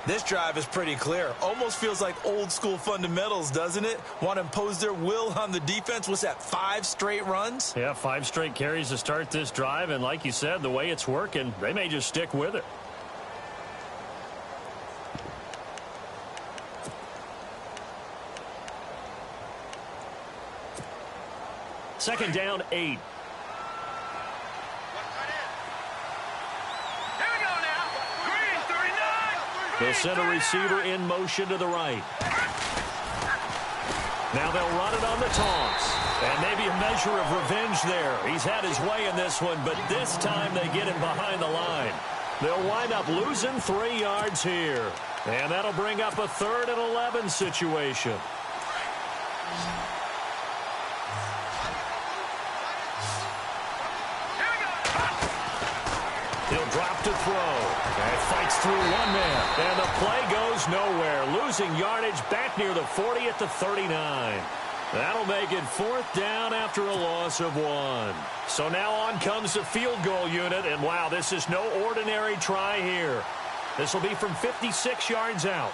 This drive is pretty clear. Almost feels like old school fundamentals, doesn't it? Want to impose their will on the defense. What's that, 5 straight runs? Yeah, 5 straight carries to start this drive. And like you said, the way it's working, they may just stick with it. Second down, 8. They'll send a receiver in motion to the right. Now they'll run it on the toss. And maybe a measure of revenge there. He's had his way in this one, but this time they get him behind the line. They'll wind up losing 3 yards here. And that'll bring up a 3rd and 11 situation. He'll drop to throw. And fights through one man. And the play goes nowhere. Losing yardage back near the 40 at the 39. That'll make it 4th down after a loss of 1. So now on comes the field goal unit. And wow, this is no ordinary try here. This will be from 56 yards out.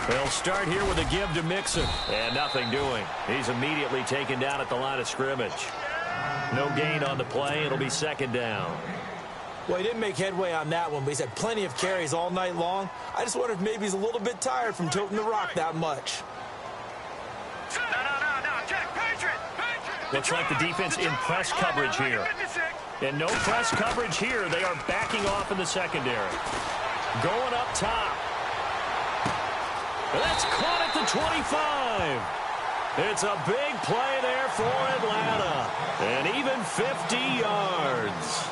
They'll start here with a give to Mixon. And nothing doing. He's immediately taken down at the line of scrimmage. No gain on the play. It'll be 2nd down. Well, he didn't make headway on that one, but he's had plenty of carries all night long. I just wonder if maybe he's a little bit tired from toting the rock that much. Looks like the defense in press coverage here. And no press coverage here. They are backing off in the secondary. Going up top. That's caught at the 25. It's a big play there for Atlanta. And even 50 yards.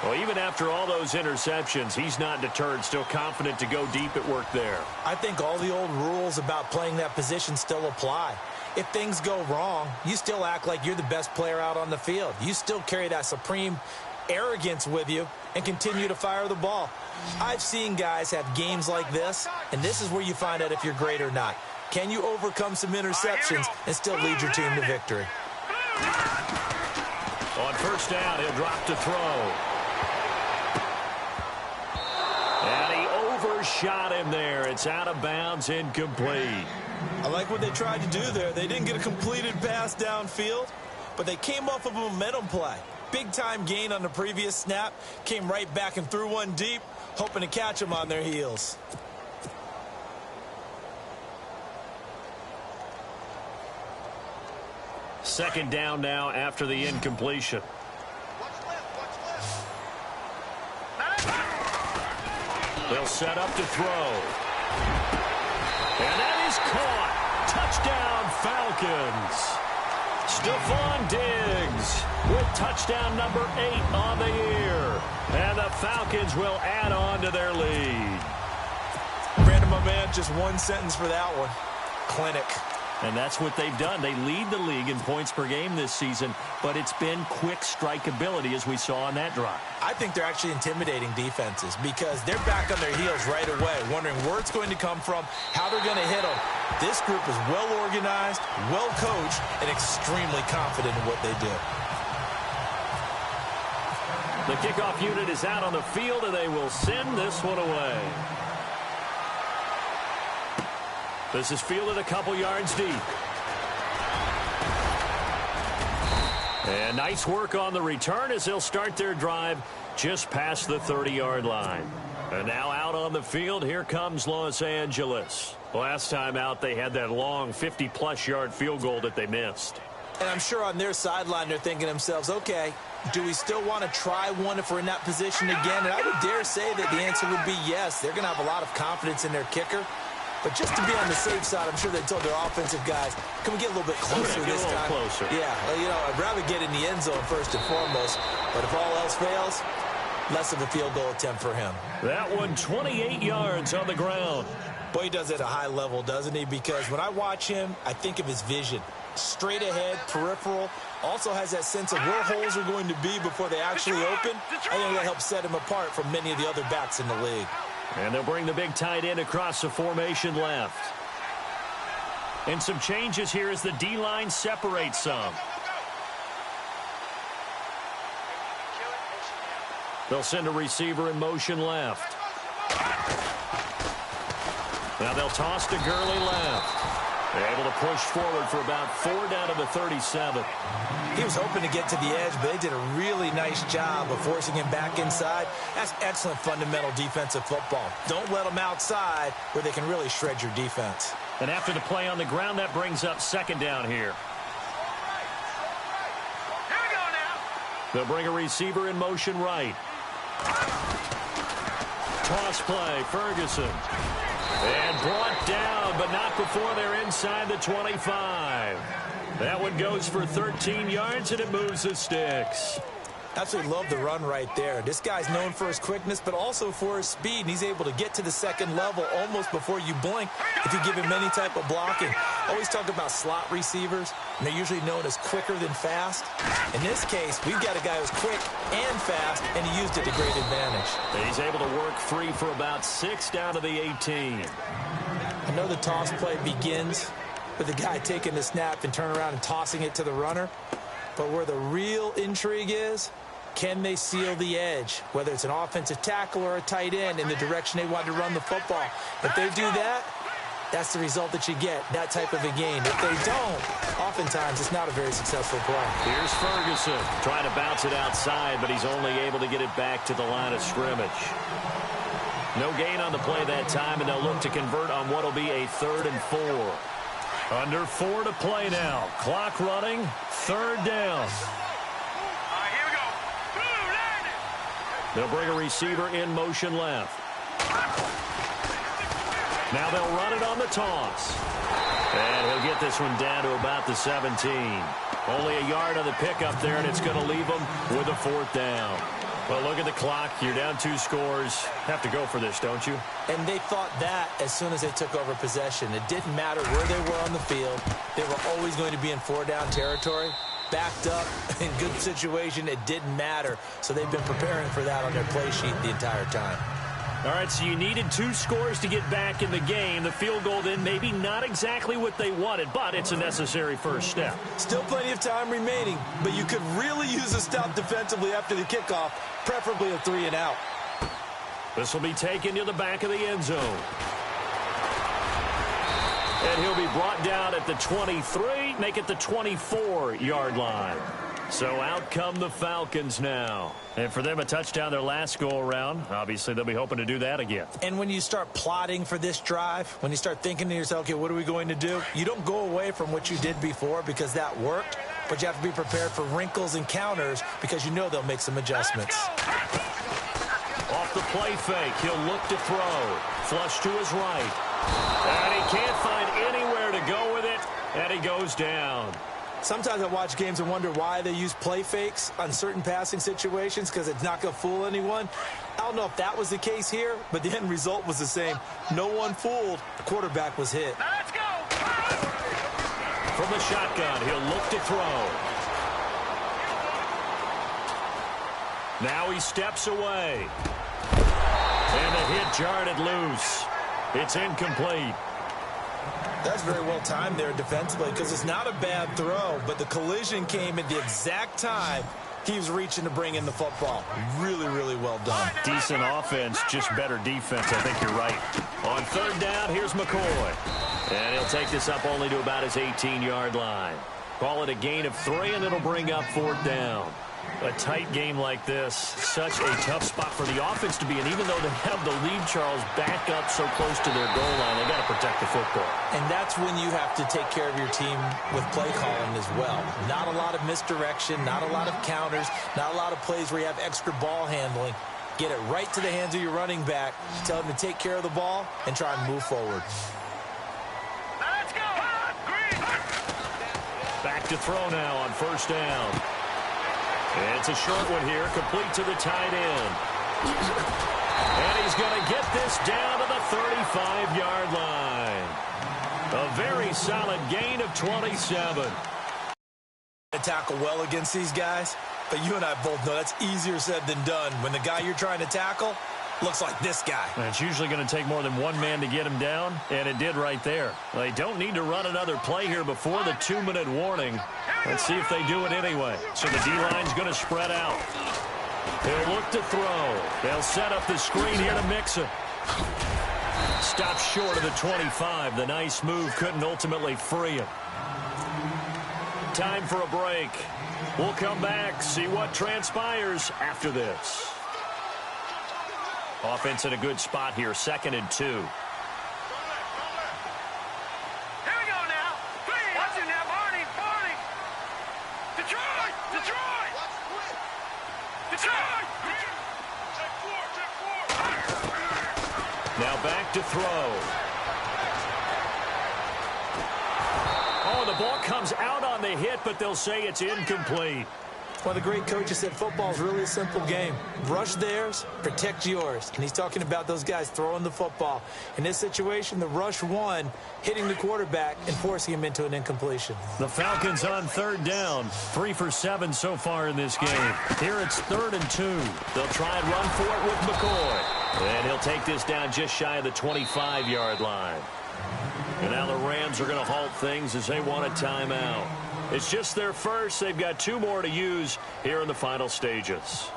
Well, even after all those interceptions, he's not deterred, still confident to go deep at work there. I think all the old rules about playing that position still apply. If things go wrong, you still act like you're the best player out on the field. You still carry that supreme arrogance with you and continue to fire the ball. I've seen guys have games like this, and this is where you find out if you're great or not. Can you overcome some interceptions and still lead your team to victory? On 1st down, he'll drop to throw. And he overshot him there. It's out of bounds, incomplete. I like what they tried to do there. They didn't get a completed pass downfield, but they came off of a momentum play. Big-time gain on the previous snap. Came right back and threw one deep, hoping to catch them on their heels. Second down now after the incompletion. They'll set up to throw. And that is caught. Touchdown, Falcons. Stephon Diggs with touchdown number 8 on the year. And the Falcons will add on to their lead. Brandon, my man, just one sentence for that one. Clinic. And that's what they've done. They lead the league in points per game this season, but it's been quick strike ability as we saw on that drive. I think they're actually intimidating defenses because they're back on their heels right away, wondering where it's going to come from, how they're going to hit them. This group is well organized, well coached, and extremely confident in what they do. The kickoff unit is out on the field, and they will send this one away. This is fielded a couple yards deep. And nice work on the return as they'll start their drive just past the 30-yard line. And now out on the field, here comes Los Angeles. Last time out, they had that long 50-plus yard field goal that they missed. And I'm sure on their sideline, they're thinking to themselves, okay, do we still want to try one if we're in that position again? And I would dare say that the answer would be yes. They're going to have a lot of confidence in their kicker. But just to be on the safe side, I'm sure they told their offensive guys, can we get a little bit closer this time? Closer. Yeah, well, you know, I'd rather get in the end zone first and foremost. But if all else fails, less of a field goal attempt for him. That one, 28 yards on the ground. Boy, he does it at a high level, doesn't he? Because when I watch him, I think of his vision. Straight ahead, peripheral. Also has that sense of where holes are going to be before they actually open. I think that helps set him apart from many of the other backs in the league. And they'll bring the big tight end across the formation left. And some changes here as the D-line separates some. They'll send a receiver in motion left. Now they'll toss to Gurley left. They're able to push forward for about 4 down to the 37. He was hoping to get to the edge, but they did a really nice job of forcing him back inside. That's excellent fundamental defensive football. Don't let them outside where they can really shred your defense. And after the play on the ground, that brings up 2nd down here. Here we go now. They'll bring a receiver in motion right. Toss play, Ferguson. And brought down, but not before they're inside the 25. That one goes for 13 yards, and it moves the sticks. Absolutely love the run right there. This guy's known for his quickness, but also for his speed, and he's able to get to the second level almost before you blink if you give him any type of blocking. Always talk about slot receivers, and they're usually known as quicker than fast. In this case, we've got a guy who's quick and fast, and he used it to great advantage. He's able to work free for about 6 down to the 18. I know the toss play begins with the guy taking the snap and turning around and tossing it to the runner, but where the real intrigue is, can they seal the edge, whether it's an offensive tackle or a tight end, in the direction they want to run the football? If they do that, that's the result that you get, that type of a game. If they don't, oftentimes it's not a very successful play. Here's Ferguson trying to bounce it outside, but he's only able to get it back to the line of scrimmage. No gain on the play that time, and they'll look to convert on what will be a 3rd and 4. Under 4 to play now. Clock running, 3rd down. They'll bring a receiver in motion left. Now they'll run it on the toss. And he'll get this one down to about the 17. Only a yard on the pickup there, and it's going to leave them with a 4th down. Well, look at the clock. You're down 2 scores. Have to go for this, don't you? And they thought that as soon as they took over possession. It didn't matter where they were on the field. They were always going to be in 4-down territory. Backed up, in good situation, it didn't matter. So they've been preparing for that on their play sheet the entire time. All right, so you needed 2 scores to get back in the game. The field goal then maybe not exactly what they wanted, but it's a necessary first step. Still plenty of time remaining, but you could really use a stop defensively after the kickoff, preferably a 3 and out. This will be taken to the back of the end zone. And he'll be brought down at the 23, make it the 24-yard line. So out come the Falcons now. And for them, a touchdown their last go-around. Obviously, they'll be hoping to do that again. And when you start plotting for this drive, when you start thinking to yourself, okay, what are we going to do? You don't go away from what you did before because that worked, but you have to be prepared for wrinkles and counters because you know they'll make some adjustments. Off the play fake, he'll look to throw. Flush to his right. And he can't find anywhere to go with it, and he goes down. Sometimes I watch games and wonder why they use play fakes on certain passing situations because it's not going to fool anyone. I don't know if that was the case here, but the end result was the same. No one fooled. The quarterback was hit. Let's go. From the shotgun, he'll look to throw. Now he steps away. And the hit jarred it loose. It's incomplete. That's very well timed there defensively because it's not a bad throw, but the collision came at the exact time he was reaching to bring in the football. Really, really well done. Decent offense, just better defense. I think you're right. On 3rd down, here's McCoy. And he'll take this up only to about his 18-yard line. Call it a gain of 3, and it'll bring up 4th down. A tight game like this, such a tough spot for the offense to be in. Even though they have the lead, Charles, back up so close to their goal line, they got to protect the football. And that's when you have to take care of your team with play calling as well. Not a lot of misdirection, not a lot of counters, not a lot of plays where you have extra ball handling. Get it right to the hands of your running back. Tell him to take care of the ball and try and move forward. Let's go. Back to throw now on first down. It's a short one here, complete to the tight end. And he's going to get this down to the 35-yard line. A very solid gain of 27. To tackle well against these guys, but you and I both know that's easier said than done when the guy you're trying to tackle looks like this guy. And it's usually going to take more than one man to get him down, and it did right there. They don't need to run another play here before the 2-minute warning. Let's see if they do it anyway. So the D-line's going to spread out. They'll look to throw. They'll set up the screen here to mix it. Stops short of the 25. The nice move couldn't ultimately free him. Time for a break. We'll come back, see what transpires after this. Offense in a good spot here, 2nd and 2. Here we go now. Watch it now, Barney. Detroit. Now back to throw. Oh, the ball comes out on the hit, but they'll say it's incomplete. One of the great coaches said football is really a simple game. Rush theirs, protect yours. And he's talking about those guys throwing the football. In this situation, the rush won, hitting the quarterback and forcing him into an incompletion. The Falcons on 3rd down. 3 for 7 so far in this game. Here it's 3rd and 2. They'll try and run for it with McCoy. And he'll take this down just shy of the 25-yard line. And now the Rams are going to halt things as they want a timeout. It's just their first. They've got 2 more to use here in the final stages.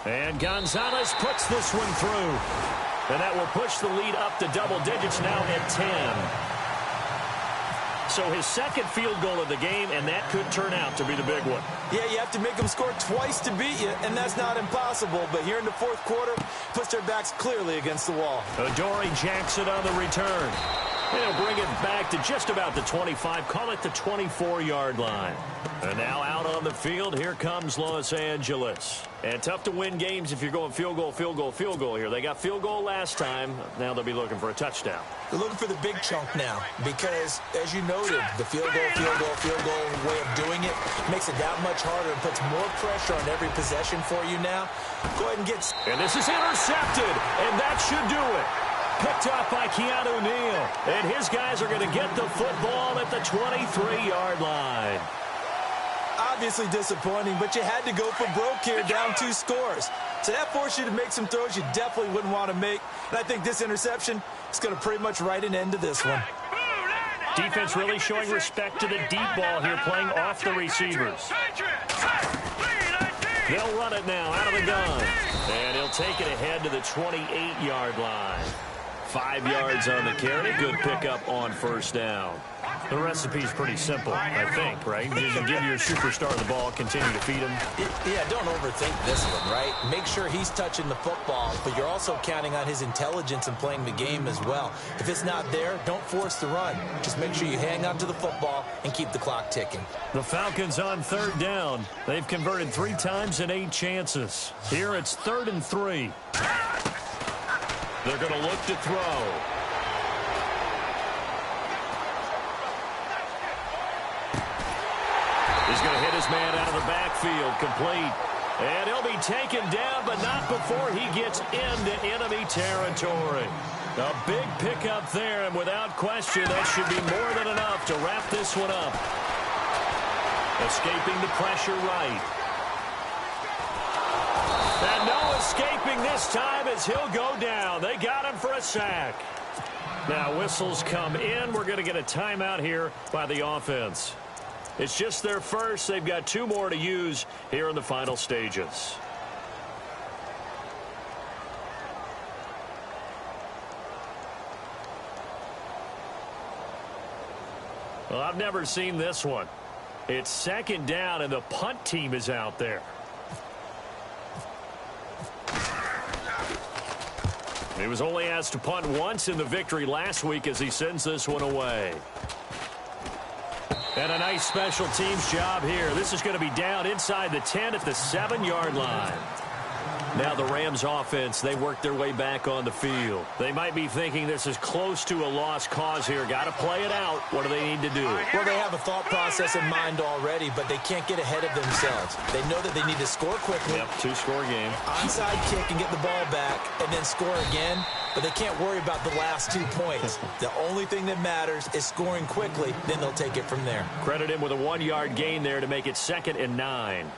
And Gonzalez puts this one through. And that will push the lead up to double digits now at 10. So his 2nd field goal of the game, and that could turn out to be the big one. Yeah, you have to make them score twice to beat you, and that's not impossible. But here in the 4th quarter, puts their backs clearly against the wall. Adoree Jackson on the return. He'll bring it back to just about the 25, call it the 24-yard line. And now out on the field, here comes Los Angeles. And tough to win games if you're going field goal, field goal, field goal here. They got field goal last time. Now they'll be looking for a touchdown. They're looking for the big chunk now because, as you noted, the field goal way of doing it makes it that much harder and puts more pressure on every possession for you now. Go ahead and get... And this is intercepted, and that should do it. Picked up by Keanu Neal. And his guys are going to get the football at the 23-yard line. Obviously disappointing, but you had to go for broke here, down 2 scores. So that forced you to make some throws you definitely wouldn't want to make. And I think this interception is going to pretty much write an end to this one. Defense really showing respect to the deep ball here, playing off the receivers. They'll run it now out of the gun. And he'll take it ahead to the 28-yard line. 5 yards on the carry. Good pickup on first down. The recipe's pretty simple, I think, right? Just give your superstar the ball, continue to feed him. Yeah, don't overthink this one, right? Make sure he's touching the football, but you're also counting on his intelligence and playing the game as well. If it's not there, don't force the run. Just make sure you hang on to the football and keep the clock ticking. The Falcons on 3rd down. They've converted 3 times in 8 chances. Here it's 3rd and 3. They're going to look to throw. He's going to hit his man out of the backfield, complete. And he'll be taken down, but not before he gets into enemy territory. A big pickup there, and without question, that should be more than enough to wrap this one up. Escaping the pressure right. And no escaping this time as he'll go down. They got him for a sack. Now whistles come in. We're going to get a timeout here by the offense. It's just their first. They've got 2 more to use here in the final stages. Well, I've never seen this one. It's second down, and the punt team is out there. He was only asked to punt once in the victory last week as he sends this one away. And a nice special teams job here. This is going to be down inside the 10 at the 7-yard line. Now the Rams offense, they work their way back on the field. They might be thinking this is close to a lost cause here. Got to play it out. What do they need to do? Well, they have a thought process in mind already, but they can't get ahead of themselves. They know that they need to score quickly. Yep, 2-score game. Onside kick and get the ball back and then score again, but they can't worry about the last 2 points. The only thing that matters is scoring quickly, then they'll take it from there. Credit him with a 1-yard gain there to make it 2nd and 9.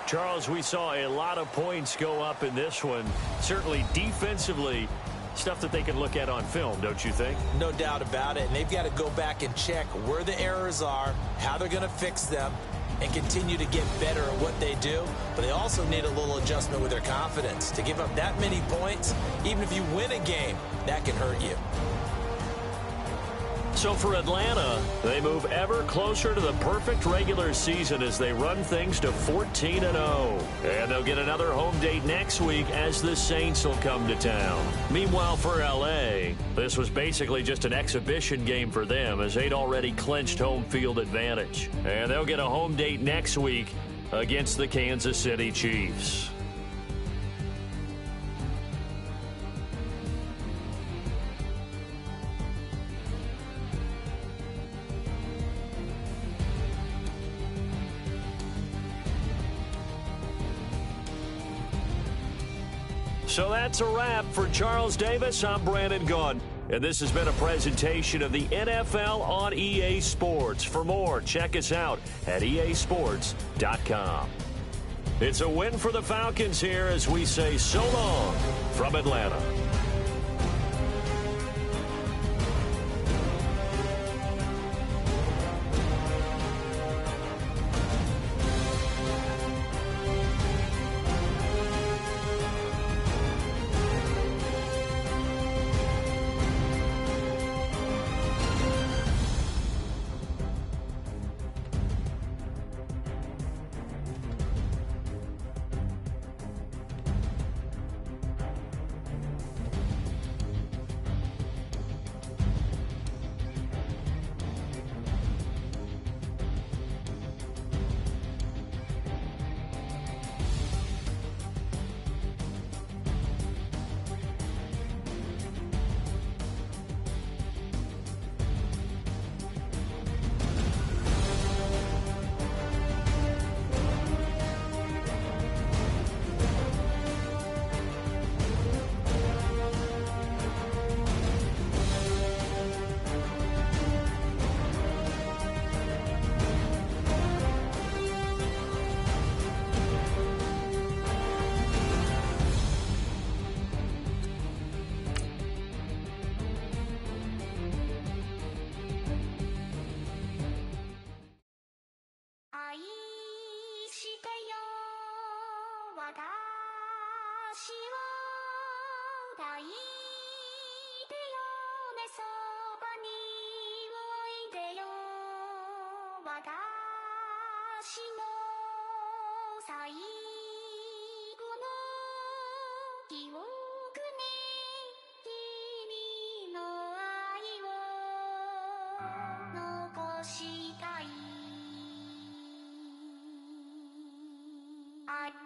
Charles, we saw a lot of points go up in this one. Certainly defensively, stuff that they can look at on film, don't you think? No doubt about it. And they've got to go back and check where the errors are, how they're going to fix them, and continue to get better at what they do. But they also need a little adjustment with their confidence. To give up that many points, even if you win a game, that can hurt you. So for Atlanta, they move ever closer to the perfect regular season as they run things to 14-0. And they'll get another home date next week as the Saints will come to town. Meanwhile, for L.A., this was basically just an exhibition game for them as they'd already clinched home field advantage. And they'll get a home date next week against the Kansas City Chiefs. So that's a wrap. For Charles Davis, I'm Brandon Gunn. And this has been a presentation of the NFL on EA Sports. For more, check us out at easports.com. It's a win for the Falcons here as we say so long from Atlanta.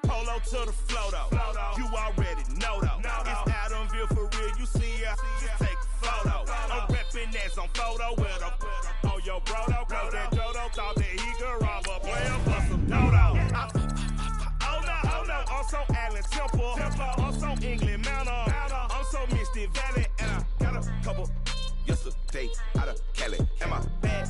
Polo to the flow though. You already know though. It's Adamville for real. You see ya, just take a photo. I'm reppin' as on photo with a oh yo bro though. Cause that Dodo thought that he could rob a player for some dodo. Oh no, I'm so Allen Temple. I'm so England Mountain. I'm so Mystic Valley. And I got a couple yesterday out of Cali. And my bag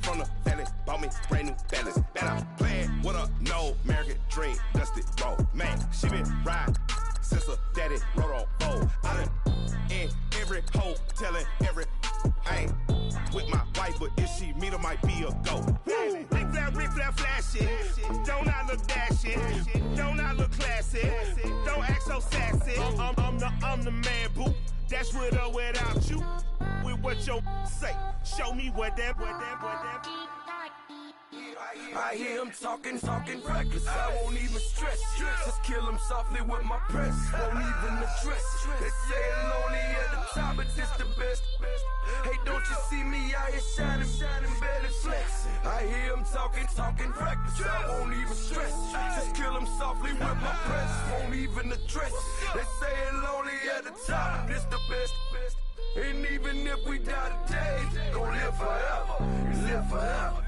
from the valley bought me brand new balance. And I'm playing with a no American dream, dusty road. Man, she been riding since her daddy rode on fold. I done in every hole, telling every I ain't with my fight, but if she meet her, might be a go. Rick Flair flashing. Don't I look dashing? Don't I look classy? Don't act so sassy. I'm the man, boo. That's with or without you. With what your say. Show me what that. I hear him talking reckless. I won't even stress. Just kill him softly with my press. Won't even address. They say it's lonely at the top, but this the best. Hey, don't you see me out here shining, better flex. I hear him talking reckless. I won't even stress. Just kill him softly with my press. Won't even address. They say it's lonely at the top, but this the best. And even if we die today, gon' live forever. Live forever.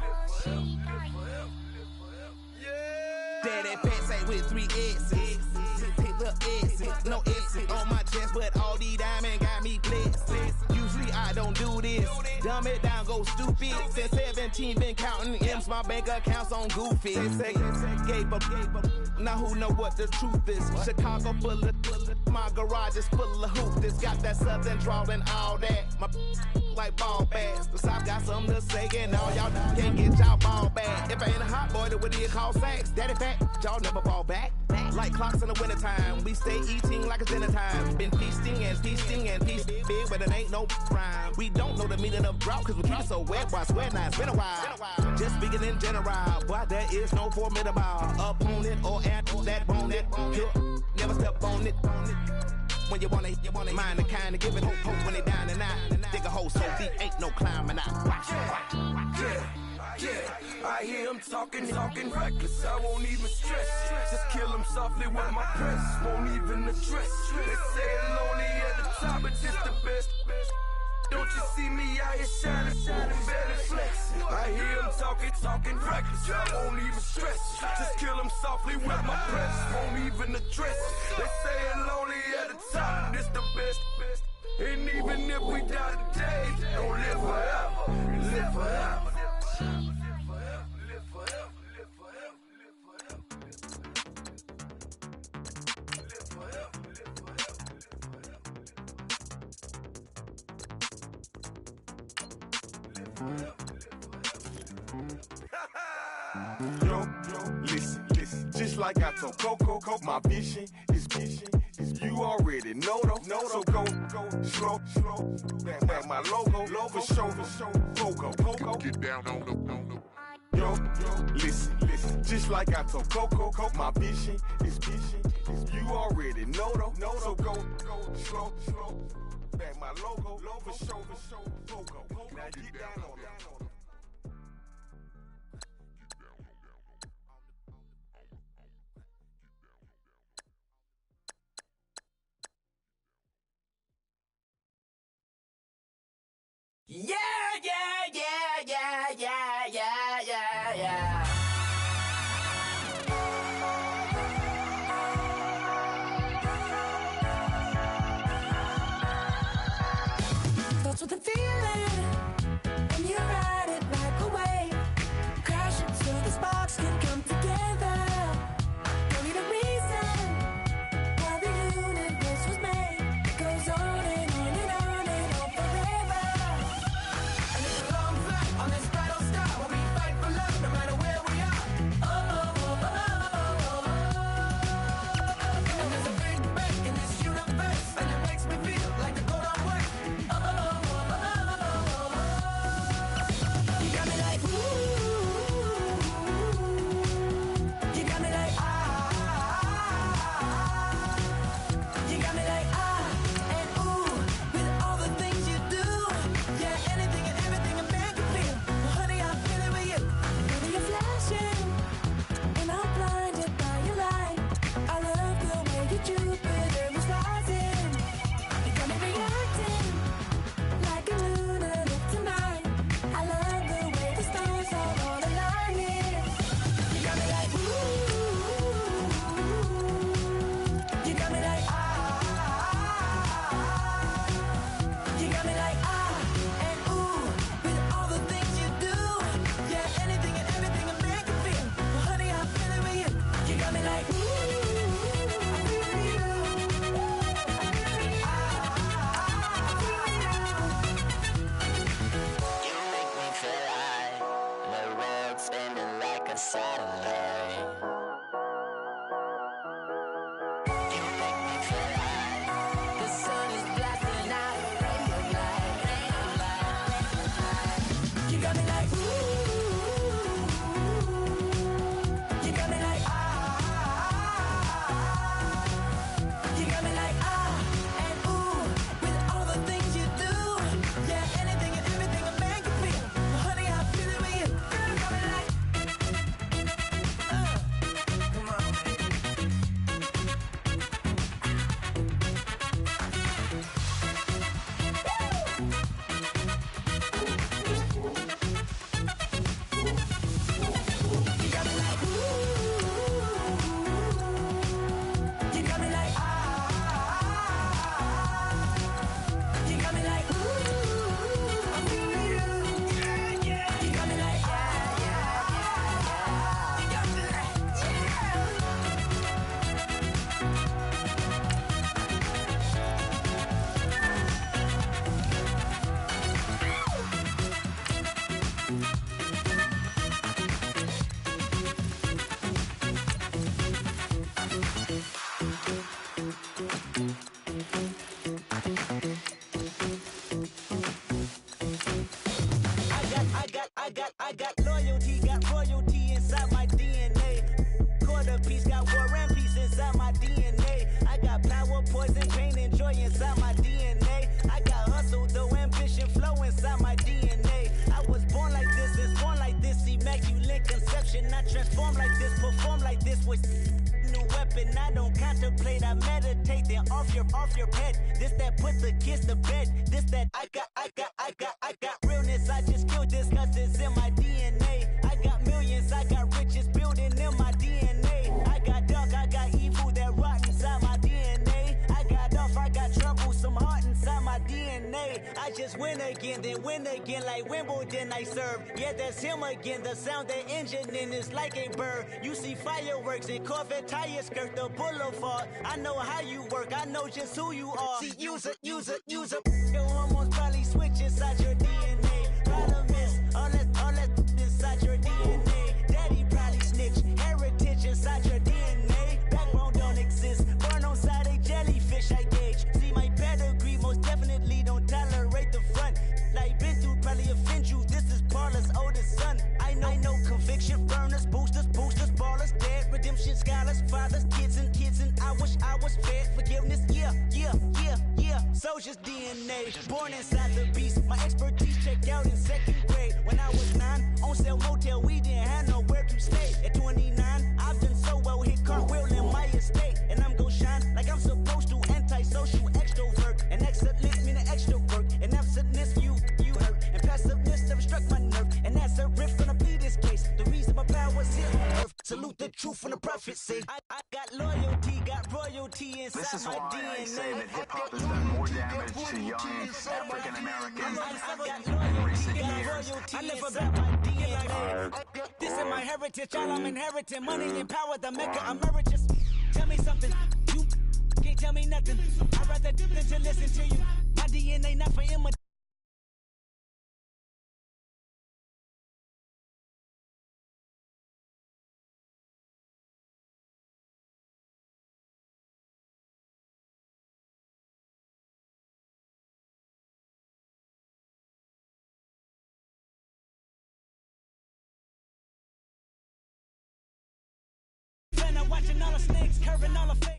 Daddy pants ain't with 3 S's. Little S's, no S's on my chest, but all these diamonds got me blessed. Usually I don't do this. Dumb it down, go stupid. Since 17 been counting M's, my bank accounts on Goofy. Say, gave up. Now who know what the truth is? Chicago full of my garage is full of hoop. This got that southern drawl and all that. My like ball bags. The South got something to say, and all y'all can't get y'all ball back. If I ain't a hot boy, then what do you call sacks? Daddy fat, y'all never fall back. Like clocks in the wintertime, we stay eating like it's dinner time. Been feasting and feasting big, but it ain't no rhyme. We don't know the meaning of drought, cause we keep it so wet. Why swear now, it's been a while. Just speaking in general, boy, there is no formidable opponent or animal that bone it. Never step on it. When you want it, mind the kind of giving hope when they down and out. Dig a hole so deep, ain't no climbing out. Yeah, I hear him talking reckless. I won't even stress. Just kill him softly with my press. Won't even address. They say it's lonely at the top, but this the best. Don't you see me out here shining, better flex. I hear him talking reckless. I won't even stress. Just kill him softly with my press. Won't even address. They say it's lonely at the top, this the best. And even if we die today, don't live forever. Live forever. Yo, listen, just like I told Coco, my vision is you already know though. So go, slow, back my logo, for show, Coco. Get down on the. Yo, listen, just like I told Coco, my vision is you already know though. So go, slow, back my logo, for show, Coco. Now get down on that. Yeah. That's what the feeling when you ride it like a wave, crash it so the sparks can come together. Don't need a reason why the universe was made. It goes on and on and on and on forever. And it's a long flight on this battle star where we fight for love no matter where we are. And there's a big bang in this universe, and it makes me feel like the gold on way. You got me like, you got me like, and ooh, with all the things you do. Yeah, anything and everything a man can feel. Honey, I feel it with you. Girl, you got me like, come on, you got me like, ooh. You got me like, you got me like, ooh. I'm feeling you. Yeah, yeah. You got me like, you got me like, I got loyalty, got royalty inside my DNA. Quarter piece, got war and peace inside my DNA. I got power, poison, pain, and joy inside my DNA. I got hustle, though ambition, flow inside my DNA. I was born like this, it's born like this, immaculate conception. I transform like this, perform like this with new weapon. I don't contemplate, I meditate. Then off your head. This that put the kids to bed. This that I got realness. I just killed this cause it's in my DNA. I got millions, I got riches building in my DNA. I got dark, I got evil that rot inside my DNA. I got off, I got trouble, some heart inside my DNA. I just win again, then win again like Wimbledon I serve. Yeah, that's him again. The sound that engine in is like a bird. You see fireworks and Corvette tires skirt the boulevard. I know how you work, I know just who you are. See, use it. Your hormones probably switch inside your DNA. Problem is, all that inside your DNA. Daddy probably snitch, heritage inside your DNA. Backbone don't exist, born on side a jellyfish I gauge. See my pedigree, most definitely don't tolerate the front. Like been through, probably offend you. This is Paula's oldest son. I know conviction, burners, boosters, ballers, dead, redemption, scholars, fathers, kids, and I wish I was fed forgiveness. Yeah. Soldier's DNA, born inside the beast. My expertise checked out in second grade. When I was 9, on sale motel, we didn't have nowhere to stay. At 29, I've done so well, hit cartwheel in my estate. And I'm gon' shine like I'm supposed to. Antisocial extrovert. And excellence mean an extra work. And absentness, you hurt. And passiveness never struck my nerve. And that's a riff gonna be this case. The reason my power's here on earth. Salute the truth from the prophecy. I got loyalty, got royalty inside This is my why DNA. I say that hip-hop has done more damage to young African Americans in recent years. I live about my DNA. This is my heritage, all I'm inheriting. Money and power, the maker emeritus. Tell me something, you can't tell me nothing. I'd rather do than to listen to you. My DNA not for imitation. Watching all the snakes, curving all the fake.